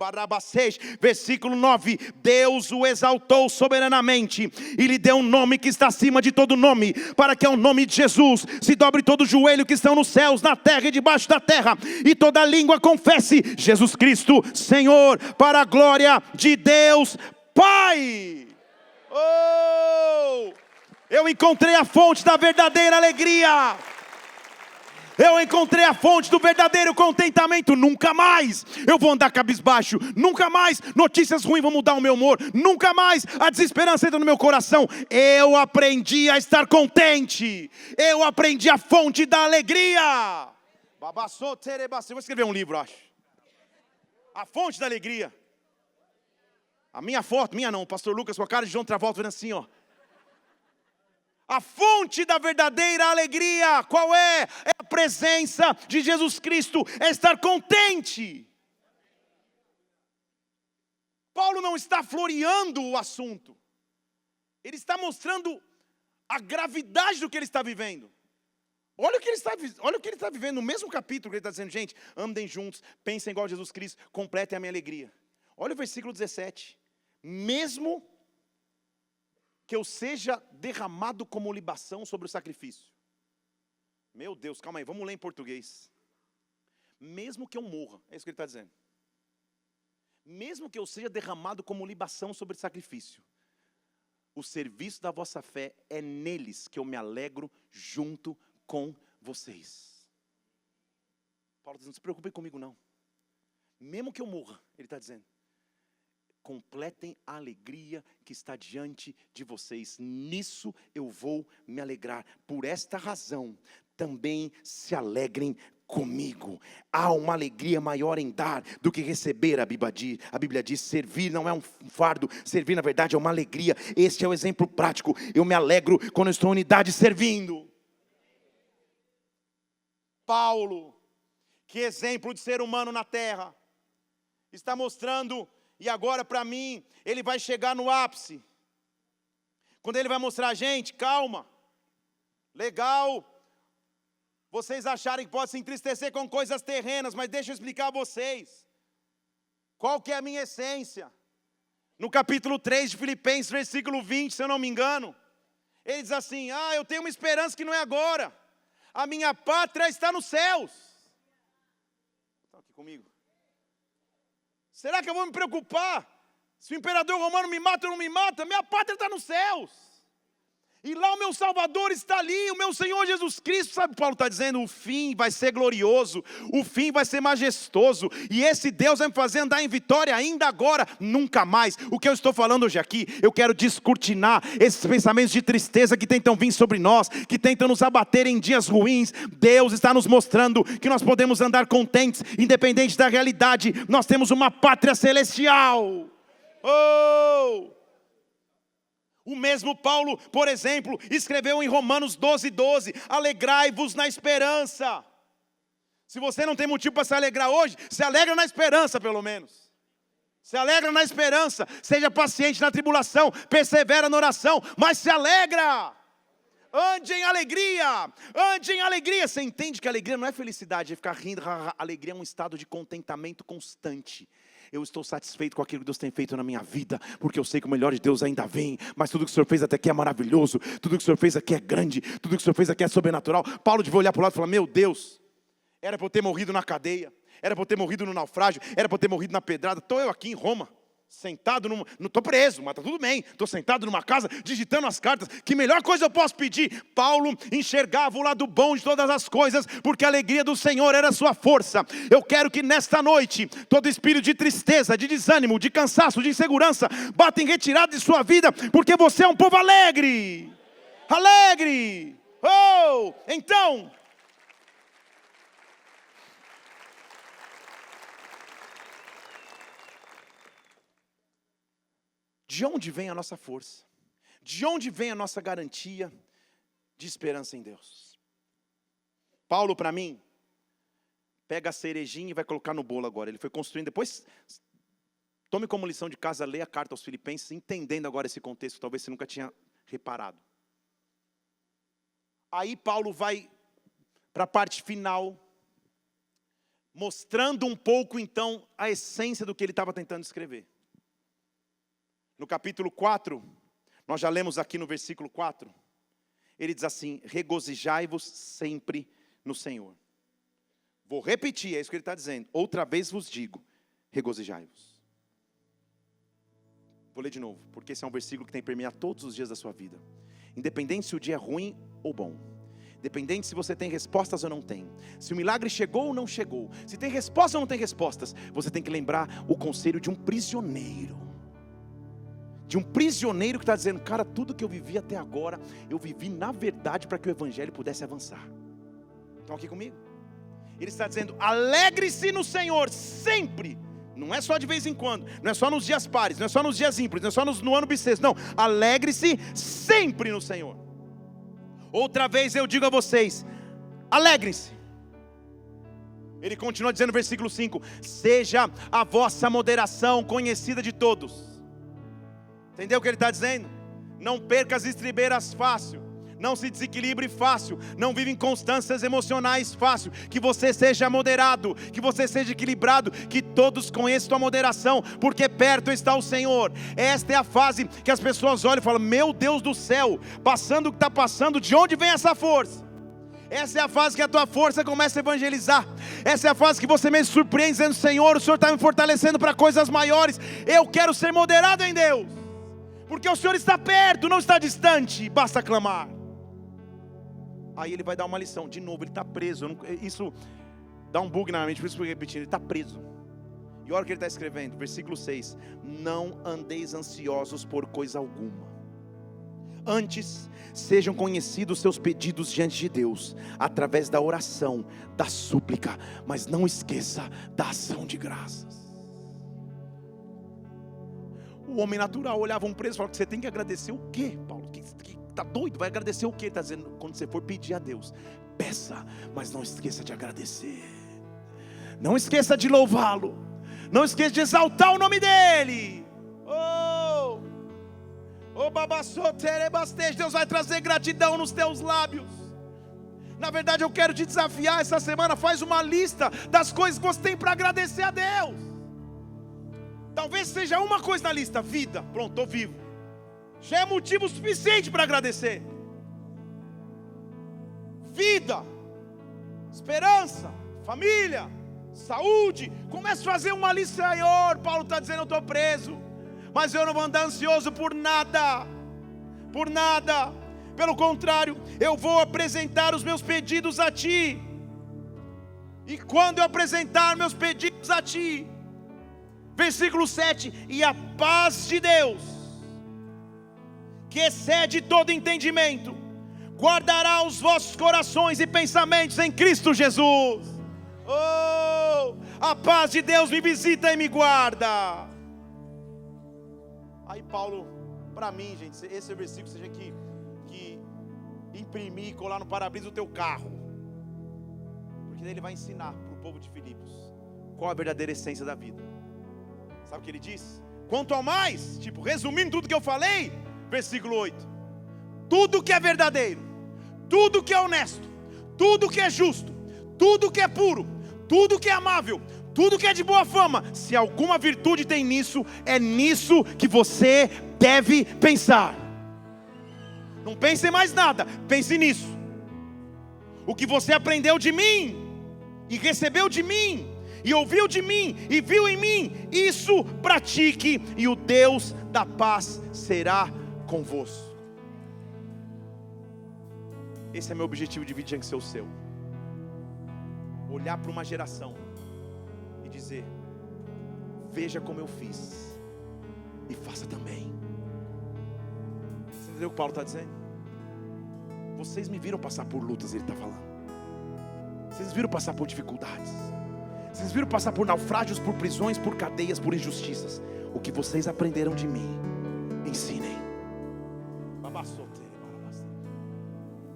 versículo 9, Deus o exaltou soberanamente, e lhe deu um nome que está acima de todo nome, para que ao nome de Jesus, se dobre todo o joelho que estão nos céus, na terra e debaixo da terra, e toda língua confesse, Jesus Cristo, Senhor, para a glória de Deus Pai. Oh, eu encontrei a fonte da verdadeira alegria. Eu encontrei a fonte do verdadeiro contentamento. Nunca mais eu vou andar cabisbaixo. Nunca mais notícias ruins vão mudar o meu humor. Nunca mais a desesperança entra no meu coração. Eu aprendi a estar contente. Eu aprendi a fonte da alegria. Vou escrever um livro, acho. A fonte da alegria. A minha foto, minha não, o pastor Lucas com a cara de João Travolta vendo assim, ó. A fonte da verdadeira alegria, qual é? É a presença de Jesus Cristo, é estar contente. Paulo não está floreando o assunto, ele está mostrando a gravidade do que ele está vivendo. Olha o que ele está vivendo no mesmo capítulo que ele está dizendo, gente, andem juntos, pensem igual a Jesus Cristo, completem a minha alegria. Olha o versículo 17, mesmo que eu seja derramado como libação sobre o sacrifício. Meu Deus, calma aí, vamos ler em português. Mesmo que eu morra, é isso que ele está dizendo. Mesmo que eu seja derramado como libação sobre o sacrifício, o serviço da vossa fé é neles que eu me alegro junto com vocês. Paulo diz, não se preocupem comigo não. Mesmo que eu morra, ele está dizendo, completem a alegria que está diante de vocês. Nisso eu vou me alegrar. Por esta razão, também se alegrem comigo. Há uma alegria maior em dar do que receber, a Bíblia diz. Servir não é um fardo, servir na verdade é uma alegria. Este é o exemplo prático. Eu me alegro quando eu estou em unidade servindo. Paulo, que exemplo de ser humano na terra, está mostrando. E agora para mim, ele vai chegar no ápice. Quando ele vai mostrar, gente, calma. Legal. Vocês acharem que pode se entristecer com coisas terrenas, mas deixa eu explicar a vocês. Qual que é a minha essência? No capítulo 3 de Filipenses, versículo 20, se eu não me engano. Ele diz assim, eu tenho uma esperança que não é agora. A minha pátria está nos céus. Estão aqui comigo? Será que eu vou me preocupar se o imperador romano me mata ou não me mata? Minha pátria está nos céus. E lá o meu Salvador está ali, o meu Senhor Jesus Cristo. Sabe o que Paulo está dizendo? O fim vai ser glorioso, o fim vai ser majestoso. E esse Deus vai me fazer andar em vitória ainda agora, nunca mais. O que eu estou falando hoje aqui, eu quero descortinar esses pensamentos de tristeza que tentam vir sobre nós, que tentam nos abater em dias ruins. Deus está nos mostrando que nós podemos andar contentes, independente da realidade. Nós temos uma pátria celestial. O mesmo Paulo, por exemplo, escreveu em Romanos 12:12, alegrai-vos na esperança. Se você não tem motivo para se alegrar hoje, se alegra na esperança pelo menos. Se alegra na esperança, seja paciente na tribulação, persevera na oração, mas se alegra. Ande em alegria, ande em alegria. Você entende que a alegria não é felicidade, é ficar rindo. A alegria é um estado de contentamento constante. Eu estou satisfeito com aquilo que Deus tem feito na minha vida, porque eu sei que o melhor de Deus ainda vem, mas tudo que o Senhor fez até aqui é maravilhoso, tudo que o Senhor fez aqui é grande, tudo que o Senhor fez aqui é sobrenatural. Paulo devia olhar para o lado e falar, meu Deus, era para eu ter morrido na cadeia, era para eu ter morrido no naufrágio, era para eu ter morrido na pedrada. Estou eu aqui em Roma, sentado não estou preso, mas está tudo bem, estou sentado numa casa, digitando as cartas, que melhor coisa eu posso pedir? Paulo enxergava o lado bom de todas as coisas, porque a alegria do Senhor era a sua força. Eu quero que nesta noite, todo espírito de tristeza, de desânimo, de cansaço, de insegurança, bata em retirada de sua vida, porque você é um povo alegre, alegre. Então, de onde vem a nossa força? De onde vem a nossa garantia de esperança em Deus? Paulo, para mim, pega a cerejinha e vai colocar no bolo agora. Ele foi construindo, depois, tome como lição de casa, leia a carta aos Filipenses, entendendo agora esse contexto, talvez você nunca tinha reparado. Aí Paulo vai para a parte final, mostrando um pouco então a essência do que ele estava tentando escrever. No capítulo 4, nós já lemos aqui no versículo 4, ele diz assim, regozijai-vos sempre no Senhor. Vou repetir, é isso que ele está dizendo. Outra vez vos digo, regozijai-vos. Vou ler de novo, porque esse é um versículo que tem que permear todos os dias da sua vida. Independente se o dia é ruim ou bom. Dependente se você tem respostas ou não tem, se o milagre chegou ou não chegou, se tem respostas ou não tem respostas, você tem que lembrar o conselho de um prisioneiro. De um prisioneiro que está dizendo: cara, tudo que eu vivi até agora, eu vivi na verdade para que o evangelho pudesse avançar. Estão aqui comigo? Ele está dizendo: alegre-se no Senhor sempre. Não é só de vez em quando, não é só nos dias pares, não é só nos dias ímpares, não é só no ano bissexto. Não, alegre-se sempre no Senhor. Outra vez eu digo a vocês: alegrem-se. Ele continua dizendo no versículo 5: seja a vossa moderação conhecida de todos. Entendeu o que ele está dizendo? Não perca as estribeiras fácil, não se desequilibre fácil, não vive inconstâncias emocionais fácil. Que você seja moderado, que você seja equilibrado, que todos conheçam tua moderação, porque perto está o Senhor. Esta é a fase que as pessoas olham e falam: meu Deus do céu, passando o que está passando, de onde vem essa força? Essa é a fase que a tua força começa a evangelizar. Essa é a fase que você mesmo se surpreende dizendo: Senhor, o Senhor está me fortalecendo para coisas maiores. Eu quero ser moderado em Deus, porque o Senhor está perto, não está distante, basta clamar. Aí ele vai dar uma lição, de novo, ele está preso. Isso dá um bug na mente, por isso que eu estou repetindo, ele está preso. E olha o que ele está escrevendo, versículo 6: não andeis ansiosos por coisa alguma, antes sejam conhecidos seus pedidos diante de Deus, através da oração, da súplica, mas não esqueça da ação de graças. O homem natural olhava um preso e falava: você tem que agradecer o quê, Paulo? Está doido? Vai agradecer o quê? Ele está dizendo: quando você for pedir a Deus, peça, mas não esqueça de agradecer. Não esqueça de louvá-lo. Não esqueça de exaltar o nome dEle. Deus vai trazer gratidão nos teus lábios. Na verdade, eu quero te desafiar essa semana: faz uma lista das coisas que você tem para agradecer a Deus. Talvez seja uma coisa na lista: vida. Pronto, estou vivo. Já é motivo suficiente para agradecer. Vida, esperança, família, saúde. Comece a fazer uma lista. Senhor, Paulo está dizendo: eu estou preso, mas eu não vou andar ansioso por nada. Por nada. Pelo contrário, eu vou apresentar os meus pedidos a Ti. E quando eu apresentar meus pedidos a Ti, versículo 7: e a paz de Deus, que excede todo entendimento, guardará os vossos corações e pensamentos em Cristo Jesus. A paz de Deus me visita e me guarda. Aí Paulo, para mim, gente, esse é o versículo seja que imprimir e colar no para-brisa do teu carro, porque daí ele vai ensinar para o povo de Filipos qual a verdadeira essência da vida. Sabe o que ele diz? Quanto ao mais, resumindo tudo que eu falei, versículo 8: tudo que é verdadeiro, tudo que é honesto, tudo que é justo, tudo que é puro, tudo que é amável, tudo que é de boa fama, se alguma virtude tem nisso, é nisso que você deve pensar. Não pense em mais nada, pense nisso. O que você aprendeu de mim, e recebeu de mim, e ouviu de mim, e viu em mim, isso pratique, e o Deus da paz será convosco. Esse é meu objetivo de vida, tinha que ser o seu. Olhar para uma geração e dizer: veja como eu fiz, e faça também. Você entendeu o que Paulo está dizendo? Vocês me viram passar por lutas, ele está falando. Vocês viram passar por dificuldades, vocês viram passar por naufrágios, por prisões, por cadeias, por injustiças. O que vocês aprenderam de mim, ensinem.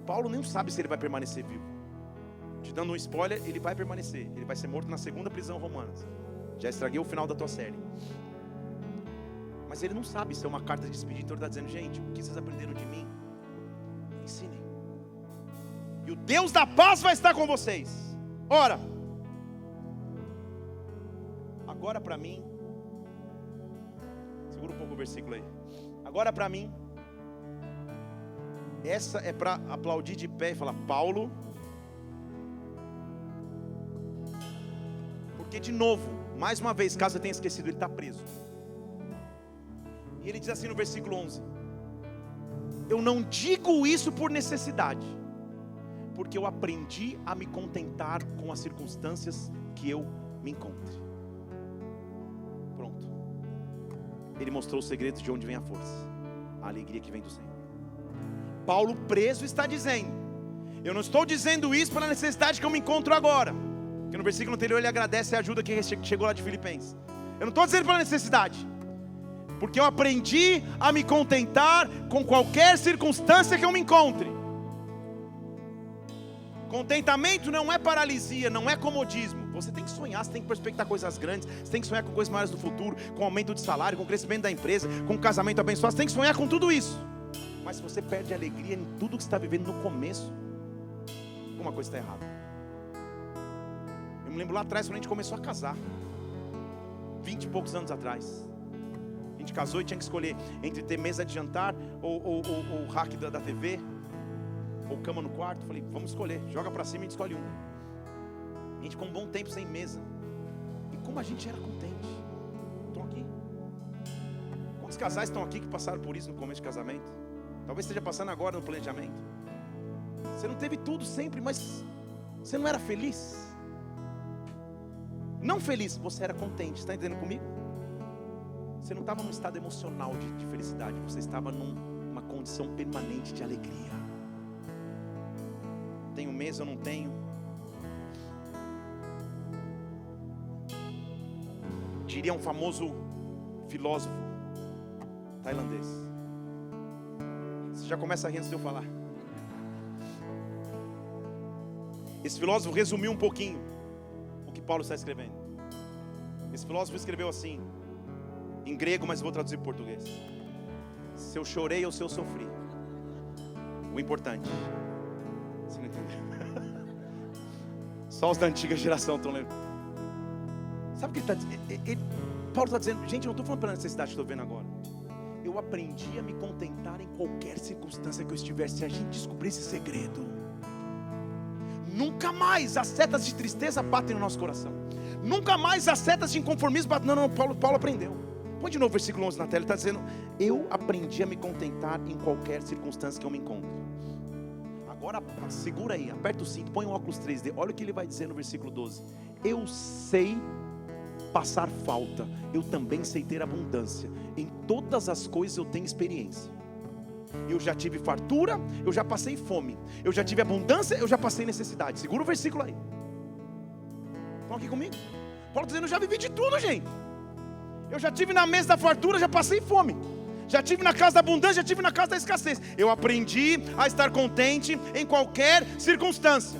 Paulo nem sabe se ele vai permanecer vivo. Te dando um spoiler, ele vai permanecer. Ele vai ser morto na segunda prisão romana. Já estraguei o final da tua série. Mas ele não sabe se é uma carta de despedida. Então ele está dizendo: gente, o que vocês aprenderam de mim, ensinem. E o Deus da paz vai estar com vocês. Ora, agora para mim, segura um pouco o versículo aí. Agora para mim, essa é para aplaudir de pé e falar: Paulo. Porque de novo, mais uma vez, caso eu tenha esquecido, ele está preso. E ele diz assim no versículo 11: eu não digo isso por necessidade, porque eu aprendi a me contentar com as circunstâncias que eu me encontre. Pronto. Ele mostrou o segredo de onde vem a força, a alegria que vem do Senhor. Paulo preso está dizendo: eu não estou dizendo isso pela necessidade que eu me encontro agora, porque no versículo anterior ele agradece a ajuda que chegou lá de Filipenses. Eu não estou dizendo pela necessidade, porque eu aprendi a me contentar com qualquer circunstância que eu me encontre. Contentamento não é paralisia, não é comodismo. Você tem que sonhar, você tem que prospectar coisas grandes, você tem que sonhar com coisas maiores do futuro, com aumento de salário, com crescimento da empresa, com um casamento abençoado. Você tem que sonhar com tudo isso. Mas se você perde a alegria em tudo que você está vivendo no começo, alguma coisa está errada. Eu me lembro lá atrás, quando a gente começou a casar, 20 e poucos anos atrás. A gente casou e tinha que escolher entre ter mesa de jantar ou o rack da TV, ou cama no quarto. Falei, vamos escolher, joga pra cima e a gente escolhe um. A gente ficou um bom tempo sem mesa. E como a gente era contente. Estão aqui. Quantos casais estão aqui que passaram por isso no começo de casamento? Talvez esteja passando agora no planejamento. Você não teve tudo sempre, mas você não era feliz. Não feliz, você era contente. Está entendendo comigo? Você não estava num estado emocional de felicidade. Você estava numa condição permanente de alegria. Tenho mesa, eu não tenho. Diria um famoso filósofo tailandês. Você já começa a rir antes de eu falar. Esse filósofo resumiu um pouquinho o que Paulo está escrevendo. Esse filósofo escreveu assim, em grego, mas vou traduzir para português: se eu chorei ou se eu sofri, o importante. Você não entendeu? Só os da antiga geração estão lendo. Sabe o que ele está dizendo? Paulo está dizendo, gente, eu não estou falando pela necessidade que estou vendo agora. Eu aprendi a me contentar em qualquer circunstância que eu estivesse. Se a gente descobrir esse segredo, nunca mais as setas de tristeza batem no nosso coração. Nunca mais as setas de inconformismo batem. Não, Paulo aprendeu. Põe de novo o versículo 11 na tela. Ele está dizendo, eu aprendi a me contentar em qualquer circunstância que eu me encontro. Agora segura aí, aperta o cinto, põe um óculos 3D. Olha o que ele vai dizer no versículo 12. Eu sei passar falta, eu também sei ter abundância. Em todas as coisas eu tenho experiência. Eu já tive fartura, eu já passei fome. Eu já tive abundância, eu já passei necessidade. Segura o versículo aí. Estão aqui comigo? Paulo dizendo, eu já vivi de tudo, gente. Eu já tive na mesa da fartura, já passei fome. Já tive na casa da abundância, já tive na casa da escassez. Eu aprendi a estar contente em qualquer circunstância.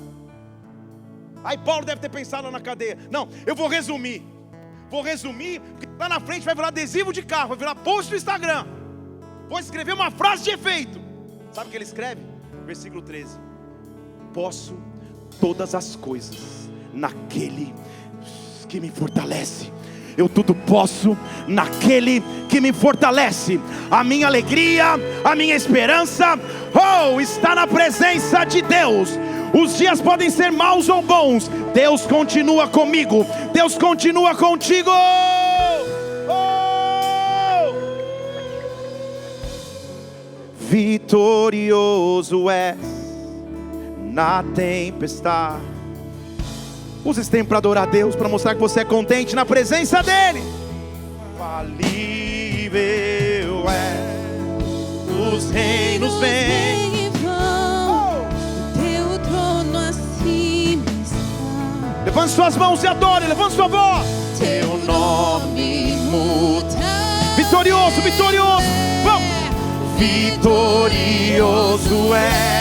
Aí Paulo deve ter pensado lá na cadeia. Não, eu vou resumir. Porque lá na frente vai virar adesivo de carro, vai virar post do Instagram. Vou escrever uma frase de efeito. Sabe o que ele escreve? Versículo 13. Posso todas as coisas naquele que me fortalece. Eu tudo posso naquele que me fortalece. A minha alegria, a minha esperança, está na presença de Deus. Os dias podem ser maus ou bons, Deus continua comigo. Deus continua contigo. Vitorioso és na tempestade. Usa esse tempo para adorar a Deus, para mostrar que você é contente na presença dEle. Falível é, os reinos vêm e vão, teu trono acima está. Levante suas mãos e adore, levante sua voz. Teu nome muda. Vitorioso, vitorioso, vamos. Vitorioso é.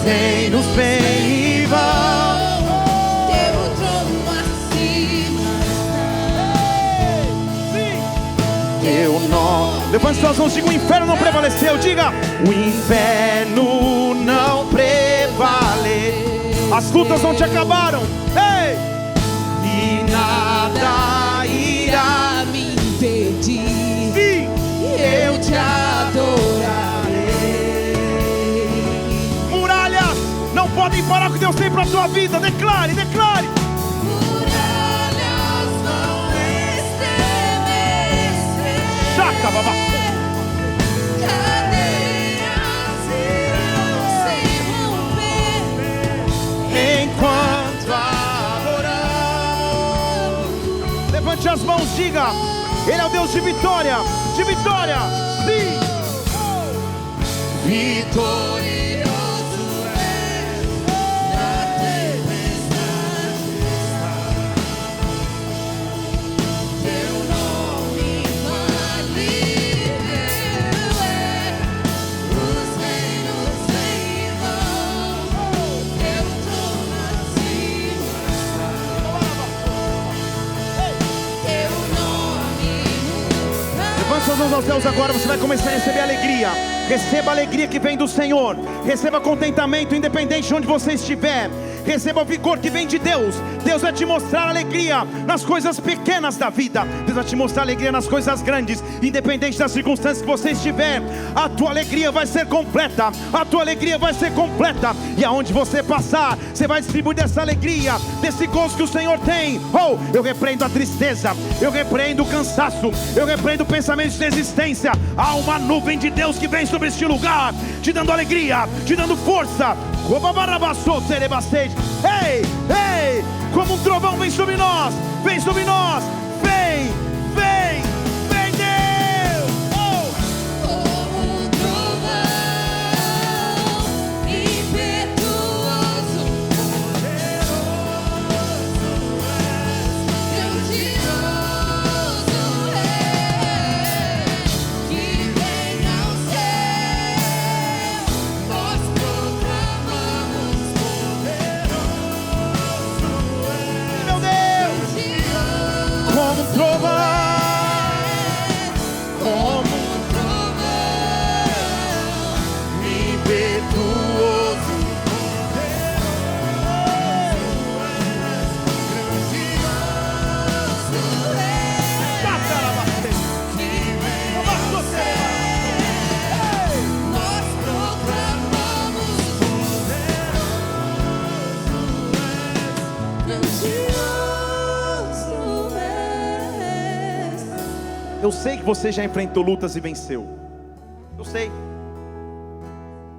Reinos vêm e vão, teu trono acima está. Teu nome. Levante suas mãos, diga: o inferno não prevaleceu. Diga: o inferno não prevaleceu. As lutas não te acabaram. Ei! E nada irá me impedir. Sim. Eu te adorarei. Não podem parar o que Deus tem para a tua vida. Declare, declare. Enquanto adoramos. Levante as mãos, diga: Ele é o Deus de vitória, de vitória. Sim. Vitorioso és, na tempestade está. Teu nome infalível é, os reinos vêm. Teu trono acima está. Teu nome imutável. Levante suas mãos aos céus agora, você vai começar a receber alegria. Receba a alegria que vem do Senhor. Receba contentamento, independente de onde você estiver. Receba o vigor que vem de Deus. Deus vai te mostrar alegria nas coisas pequenas da vida. Deus vai te mostrar alegria nas coisas grandes. Independente das circunstâncias que você estiver, a tua alegria vai ser completa. A tua alegria vai ser completa. E aonde você passar, você vai distribuir dessa alegria, desse gozo que o Senhor tem. Oh, eu repreendo a tristeza, eu repreendo o cansaço, eu repreendo o pensamento de desistência. Há uma nuvem de Deus que vem sobre este lugar, te dando alegria, te dando força. Ei, ei, como um trovão vem sobre nós, vem sobre nós, vem, vem, vem Deus. Oh. Como um trovão impetuoso, poderoso és, grandioso és, que vem ao céu, nós proclamamos como um trovão, impetuoso, nós proclamamos grandioso és. Eu sei que você já enfrentou lutas e venceu. Eu sei.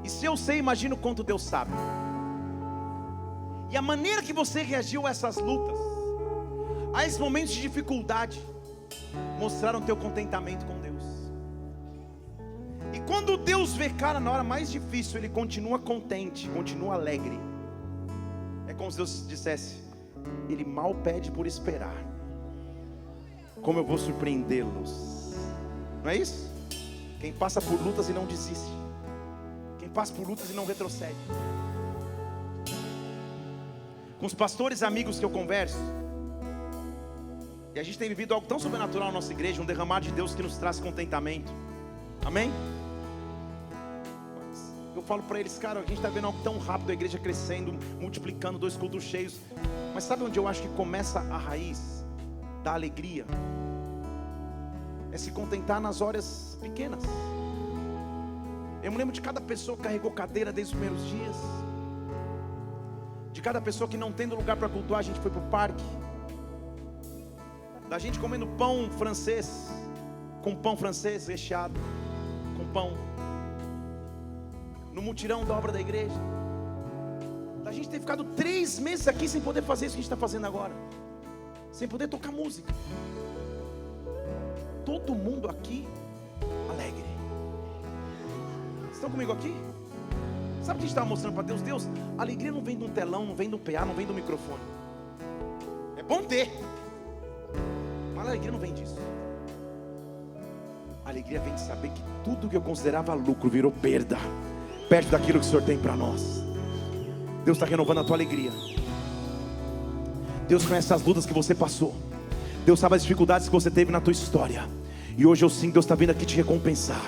E se eu sei, imagino o quanto Deus sabe. E a maneira que você reagiu a essas lutas, a esses momentos de dificuldade, mostraram teu contentamento com Deus. E quando Deus vê, cara, na hora mais difícil, Ele continua contente, continua alegre. É como se Deus dissesse: Ele mal pede por esperar, como eu vou surpreendê-los. Não é isso? Quem passa por lutas e não desiste, quem passa por lutas e não retrocede. Com os pastores amigos que eu converso, e a gente tem vivido algo tão sobrenatural na nossa igreja, um derramar de Deus que nos traz contentamento. Amém? Eu falo para eles: cara, a gente está vendo algo tão rápido, a igreja crescendo, multiplicando, 2 cultos cheios. Mas sabe onde eu acho que começa a raiz da alegria? É se contentar nas horas pequenas. Eu me lembro de cada pessoa que carregou cadeira desde os primeiros dias, de cada pessoa que não tendo lugar para cultuar, a gente foi para o parque, da gente comendo pão francês, com pão francês recheado, com pão, no mutirão da obra da igreja, da gente ter ficado 3 meses aqui sem poder fazer isso que a gente está fazendo agora, sem poder tocar música. Todo mundo aqui alegre. Estão comigo aqui? Sabe o que a gente estava mostrando para Deus? Deus, a alegria não vem de um telão, não vem do PA, não vem do microfone. É bom ter, mas a alegria não vem disso. A alegria vem de saber que tudo que eu considerava lucro virou perda, perto daquilo que o Senhor tem para nós. Deus está renovando a tua alegria. Deus conhece as lutas que você passou. Deus sabe as dificuldades que você teve na tua história. E hoje eu sinto Deus está vindo aqui te recompensar,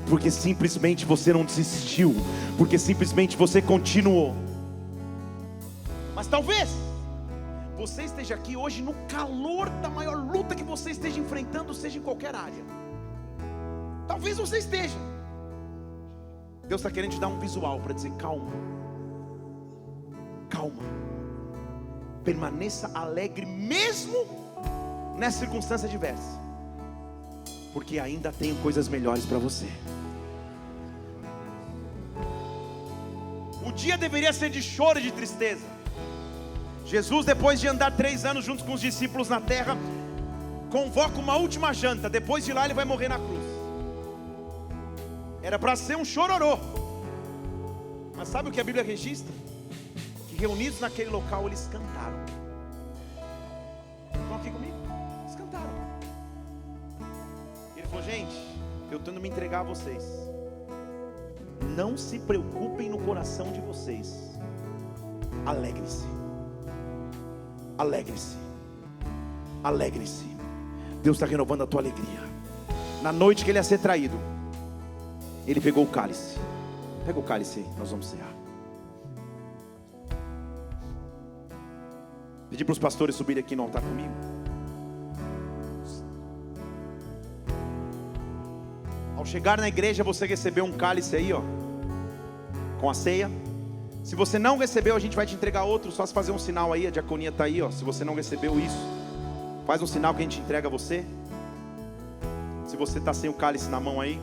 porque simplesmente você não desistiu, porque simplesmente você continuou. Mas talvez você esteja aqui hoje no calor da maior luta que você esteja enfrentando, seja em qualquer área. Talvez você esteja. Deus está querendo te dar um visual para dizer: calma, calma, permaneça alegre mesmo nessa circunstância adversa. porque ainda tenho coisas melhores para você. O dia deveria ser de choro e de tristeza. Jesus, depois de andar 3 anos juntos com os discípulos na terra, convoca uma última janta. Depois de lá ele vai morrer na cruz. Era para ser um chororô, mas sabe o que a Bíblia registra? Que reunidos naquele local eles cantaram. Estão aqui comigo? Eles cantaram. Ele falou: gente, eu estou indo me entregar a vocês. Não se preocupem no coração de vocês. Alegrem-se. Alegre-se. Alegre-se. Deus está renovando a tua alegria. Na noite que ele ia ser traído, ele pegou o cálice. Pega o cálice aí, nós vamos cear. Pedi para os pastores subirem aqui no altar comigo. Ao chegar na igreja, você recebeu um cálice aí, ó, com a ceia. Se você não recebeu, a gente vai te entregar outro. Só se fazer um sinal aí, a diaconia está aí, ó. Se você não recebeu isso, faz um sinal que a gente entrega a você. Se você está sem o cálice na mão aí.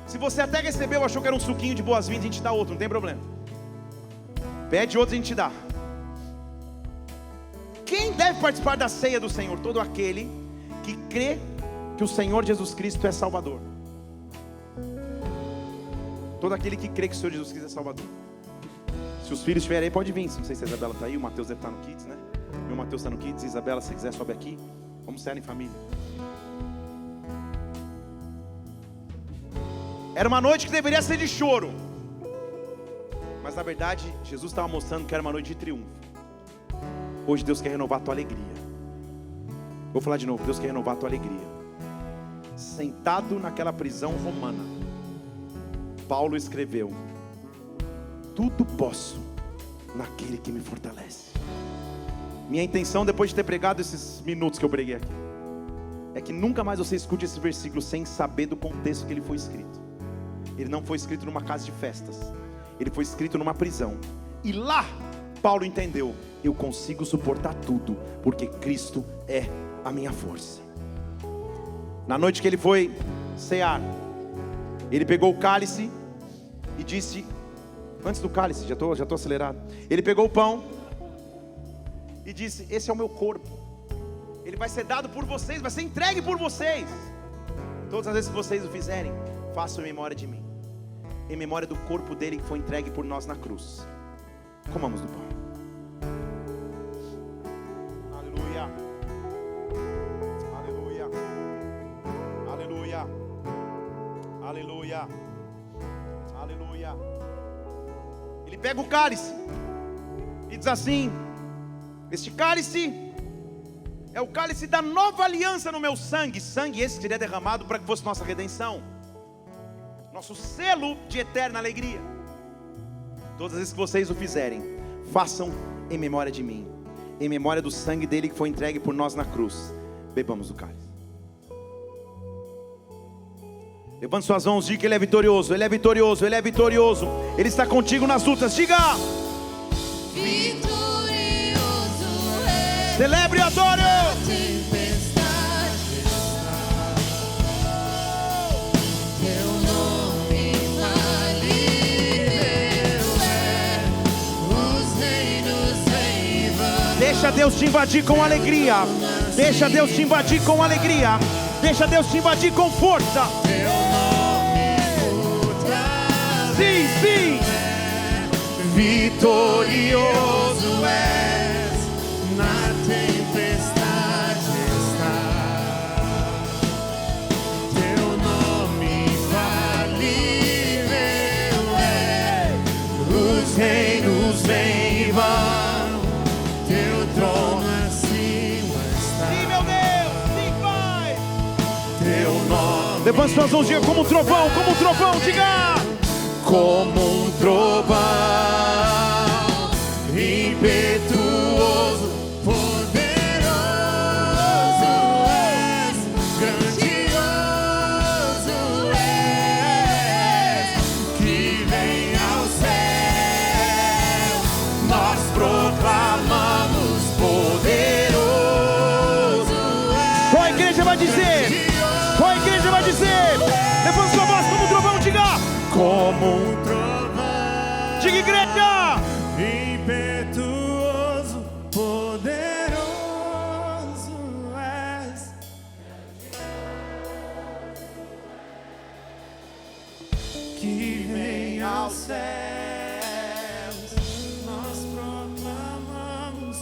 Se você até recebeu, achou que era um suquinho de boas-vindas, a gente dá outro, não tem problema. Pede outro, a gente dá. Quem deve participar da ceia do Senhor? Todo aquele que crê que o Senhor Jesus Cristo é Salvador. Todo aquele que crê que o Senhor Jesus Cristo é Salvador. Se os filhos estiverem aí, pode vir. Não sei se a Isabela está aí, o Mateus deve estar no Kids, né? Meu Mateus está no Kids. Isabela, se quiser, sobe aqui. Vamos cear em família. Era uma noite que deveria ser de choro, mas na verdade Jesus estava mostrando que era uma noite de triunfo. Hoje Deus quer renovar a tua alegria. Vou falar de novo, Deus quer renovar a tua alegria. Sentado naquela prisão romana, Paulo escreveu: tudo posso naquele que me fortalece. Minha intenção, depois de ter pregado esses minutos que eu preguei aqui, é que nunca mais você escute esse versículo sem saber do contexto que ele foi escrito. Ele não foi escrito numa casa de festas, ele foi escrito numa prisão. E lá Paulo entendeu: eu consigo suportar tudo, porque Cristo é a minha força. Na noite que ele foi cear, ele pegou o cálice e disse, antes do cálice, já estou acelerado. Ele pegou o pão e disse: esse é o meu corpo, ele vai ser dado por vocês, vai ser entregue por vocês. Todas as vezes que vocês o fizerem, façam em memória de mim, em memória do corpo dele que foi entregue por nós na cruz. Comamos do pão. Aleluia. Aleluia. Aleluia. Aleluia. Aleluia. Ele pega o cálice e diz assim: este cálice é o cálice da nova aliança no meu sangue. Sangue esse que seria derramado para que fosse nossa redenção, nosso selo de eterna alegria. Todas as vezes que vocês o fizerem, façam em memória de mim, em memória do sangue dele que foi entregue por nós na cruz. Bebamos do cálice. Levante suas mãos, diga que ele é vitorioso, ele é vitorioso, ele é vitorioso. Ele está contigo nas lutas, diga: vitorioso é. Celebre e adore. Deixa Deus te invadir com alegria. Deixa Deus te invadir com alegria. Deixa Deus te invadir com força. Sim, sim. Vitorioso és, na tempestade está. Teu nome falível é. Os reinos vêm e vão. Teu trono acima está. Sim, meu Deus, sim, Pai. Teu nome. Levante suas mãos, diga como um trovão, diga. Como um trovão, impetuoso, poderoso és, grandioso és, que vem ao céu, nós proclamamos poderoso és. Qual a igreja vai dizer? Qual a igreja Diga, igreja! Impetuoso, poderoso és. Que vem aos céus, nós proclamamos.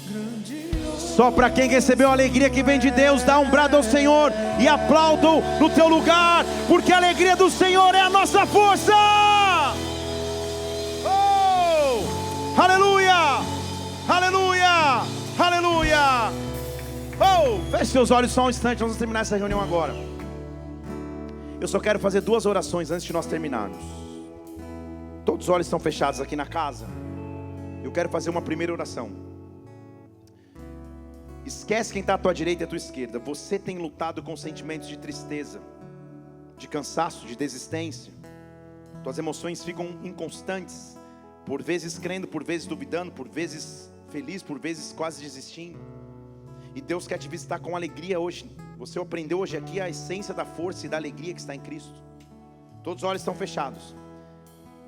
Grandioso. Só para quem recebeu a alegria que vem de Deus, dá um brado ao Senhor e aplaudam no teu lugar, porque a alegria do Senhor é a nossa força. Oh! Aleluia! Aleluia! Aleluia! Oh! Feche seus olhos só um instante, nós vamos terminar essa reunião agora. Eu só quero fazer 2 orações antes de nós terminarmos. Todos os olhos estão fechados aqui na casa. Eu quero fazer uma primeira oração. Esquece quem está à tua direita e à tua esquerda. Você tem lutado com sentimentos de tristeza, de cansaço, de desistência. Tuas emoções ficam inconstantes, por vezes crendo, por vezes duvidando, por vezes feliz, por vezes quase desistindo. E Deus quer te visitar com alegria hoje. Você aprendeu hoje aqui a essência da força e da alegria que está em Cristo. Todos os olhos estão fechados.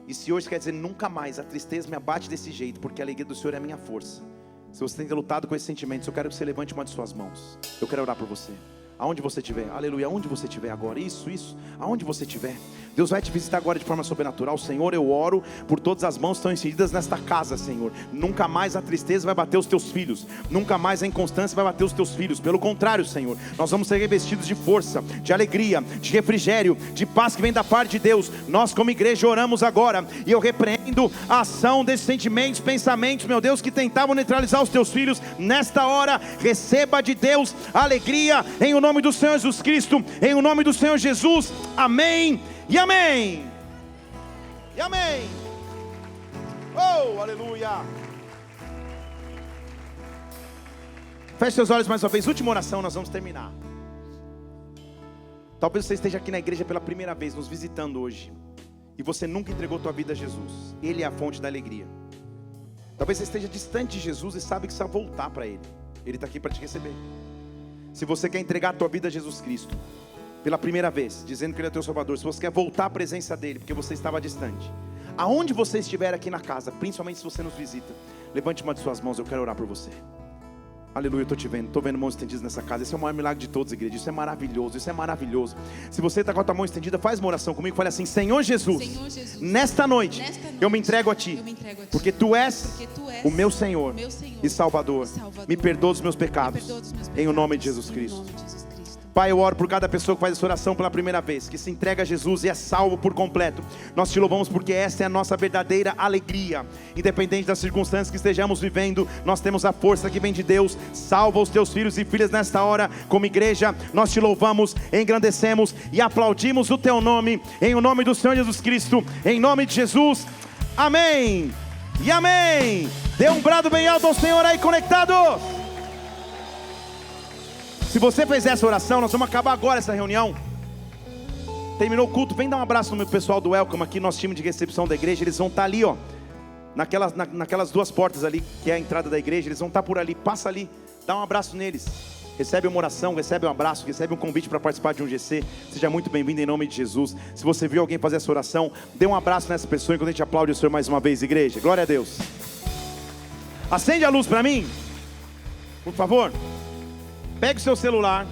E se hoje quer dizer nunca mais a tristeza me abate desse jeito, porque a alegria do Senhor é a minha força. Se você tem lutado com esses sentimentos, eu quero que você levante uma de suas mãos. Eu quero orar por você. Aonde você estiver, aleluia, aonde você estiver agora, isso, aonde você estiver, Deus vai te visitar agora de forma sobrenatural. Senhor, eu oro por todas as mãos que estão estendidas nesta casa, Senhor. Nunca mais a tristeza vai bater os teus filhos, nunca mais a inconstância vai bater os teus filhos. Pelo contrário, Senhor, nós vamos ser revestidos de força, de alegria, de refrigério, de paz que vem da parte de Deus. Nós como igreja oramos agora, e eu repreendo a ação desses sentimentos, pensamentos, meu Deus, que tentavam neutralizar os teus filhos. Nesta hora, receba de Deus alegria, em o nome do Senhor Jesus Cristo, em o nome do Senhor Jesus, amém e amém, e amém. Oh, aleluia. Feche seus olhos mais uma vez, última oração, nós vamos terminar. Talvez você esteja aqui na igreja pela primeira vez, nos visitando hoje, e você nunca entregou tua vida a Jesus. Ele é a fonte da alegria. Talvez você esteja distante de Jesus e sabe que precisa voltar para Ele. Ele está aqui para te receber. Se você quer entregar a tua vida a Jesus Cristo pela primeira vez, dizendo que Ele é teu Salvador, se você quer voltar à presença dEle, porque você estava distante, aonde você estiver aqui na casa, principalmente se você nos visita, levante uma de suas mãos, eu quero orar por você. Aleluia, eu estou te vendo, estou vendo mãos estendidas nessa casa. Esse é o maior milagre de todos, igreja. Isso é maravilhoso, isso é maravilhoso. Se você está com a tua mão estendida, faz uma oração comigo. Fale assim: Senhor Jesus, nesta noite eu me entrego a Ti, porque Tu és o meu Senhor e Salvador. Me perdoa dos meus pecados, em o nome de Jesus Cristo. Pai, eu oro por cada pessoa que faz essa oração pela primeira vez, que se entrega a Jesus e é salvo por completo. Nós te louvamos porque esta é a nossa verdadeira alegria. Independente das circunstâncias que estejamos vivendo, nós temos a força que vem de Deus. Salva os teus filhos e filhas nesta hora. Como igreja, nós te louvamos, engrandecemos e aplaudimos o teu nome, em o nome do Senhor Jesus Cristo, em nome de Jesus, amém e amém. Dê um brado bem alto ao Senhor aí conectado. Se você fez essa oração, nós vamos acabar agora essa reunião. Terminou o culto, vem dar um abraço no meu pessoal do Welcome aqui, nosso time de recepção da igreja. Eles vão estar ali, ó, naquelas 2 portas ali, que é a entrada da igreja. Eles vão estar por ali, passa ali, dá um abraço neles. Recebe uma oração, recebe um abraço, recebe um convite para participar de um GC. Seja muito bem-vindo em nome de Jesus. Se você viu alguém fazer essa oração, dê um abraço nessa pessoa enquanto a gente aplaude o Senhor mais uma vez, igreja. Glória a Deus. Acende a luz para mim, por favor. Pegue o seu celular,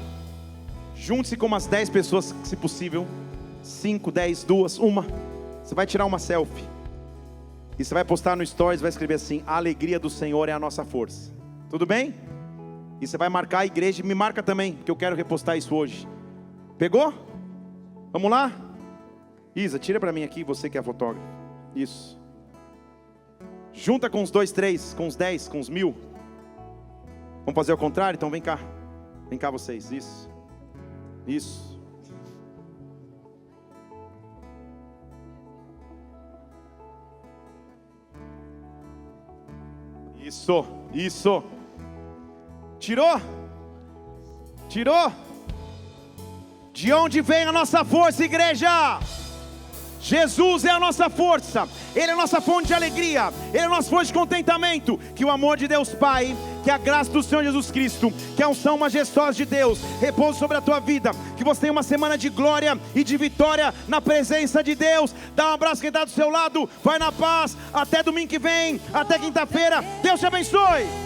junte-se com umas 10 pessoas, se possível. 5, 10, 2, 1. Você vai tirar uma selfie e você vai postar no Stories, vai escrever assim: a alegria do Senhor é a nossa força. Tudo bem? E você vai marcar a igreja, me marca também, que eu quero repostar isso hoje. Pegou? Vamos lá? Isa, tira para mim aqui, você que é fotógrafo. Isso. Junta com os 2, 3, com os 10, com os 1000. Vamos fazer ao contrário? Então vem cá. Vem cá vocês, isso. Isso. Isso, isso. Tirou? Tirou? De onde vem a nossa força, igreja? Jesus é a nossa força, Ele é a nossa fonte de alegria, Ele é a nossa fonte de contentamento. Que o amor de Deus Pai, Que a graça do Senhor Jesus Cristo, que a unção majestosa de Deus repouse sobre a tua vida. Que você tenha uma semana de glória e de vitória na presença de Deus. Dá um abraço quem está do seu lado. Vai na paz. Até domingo que vem. Até quinta-feira. Deus te abençoe.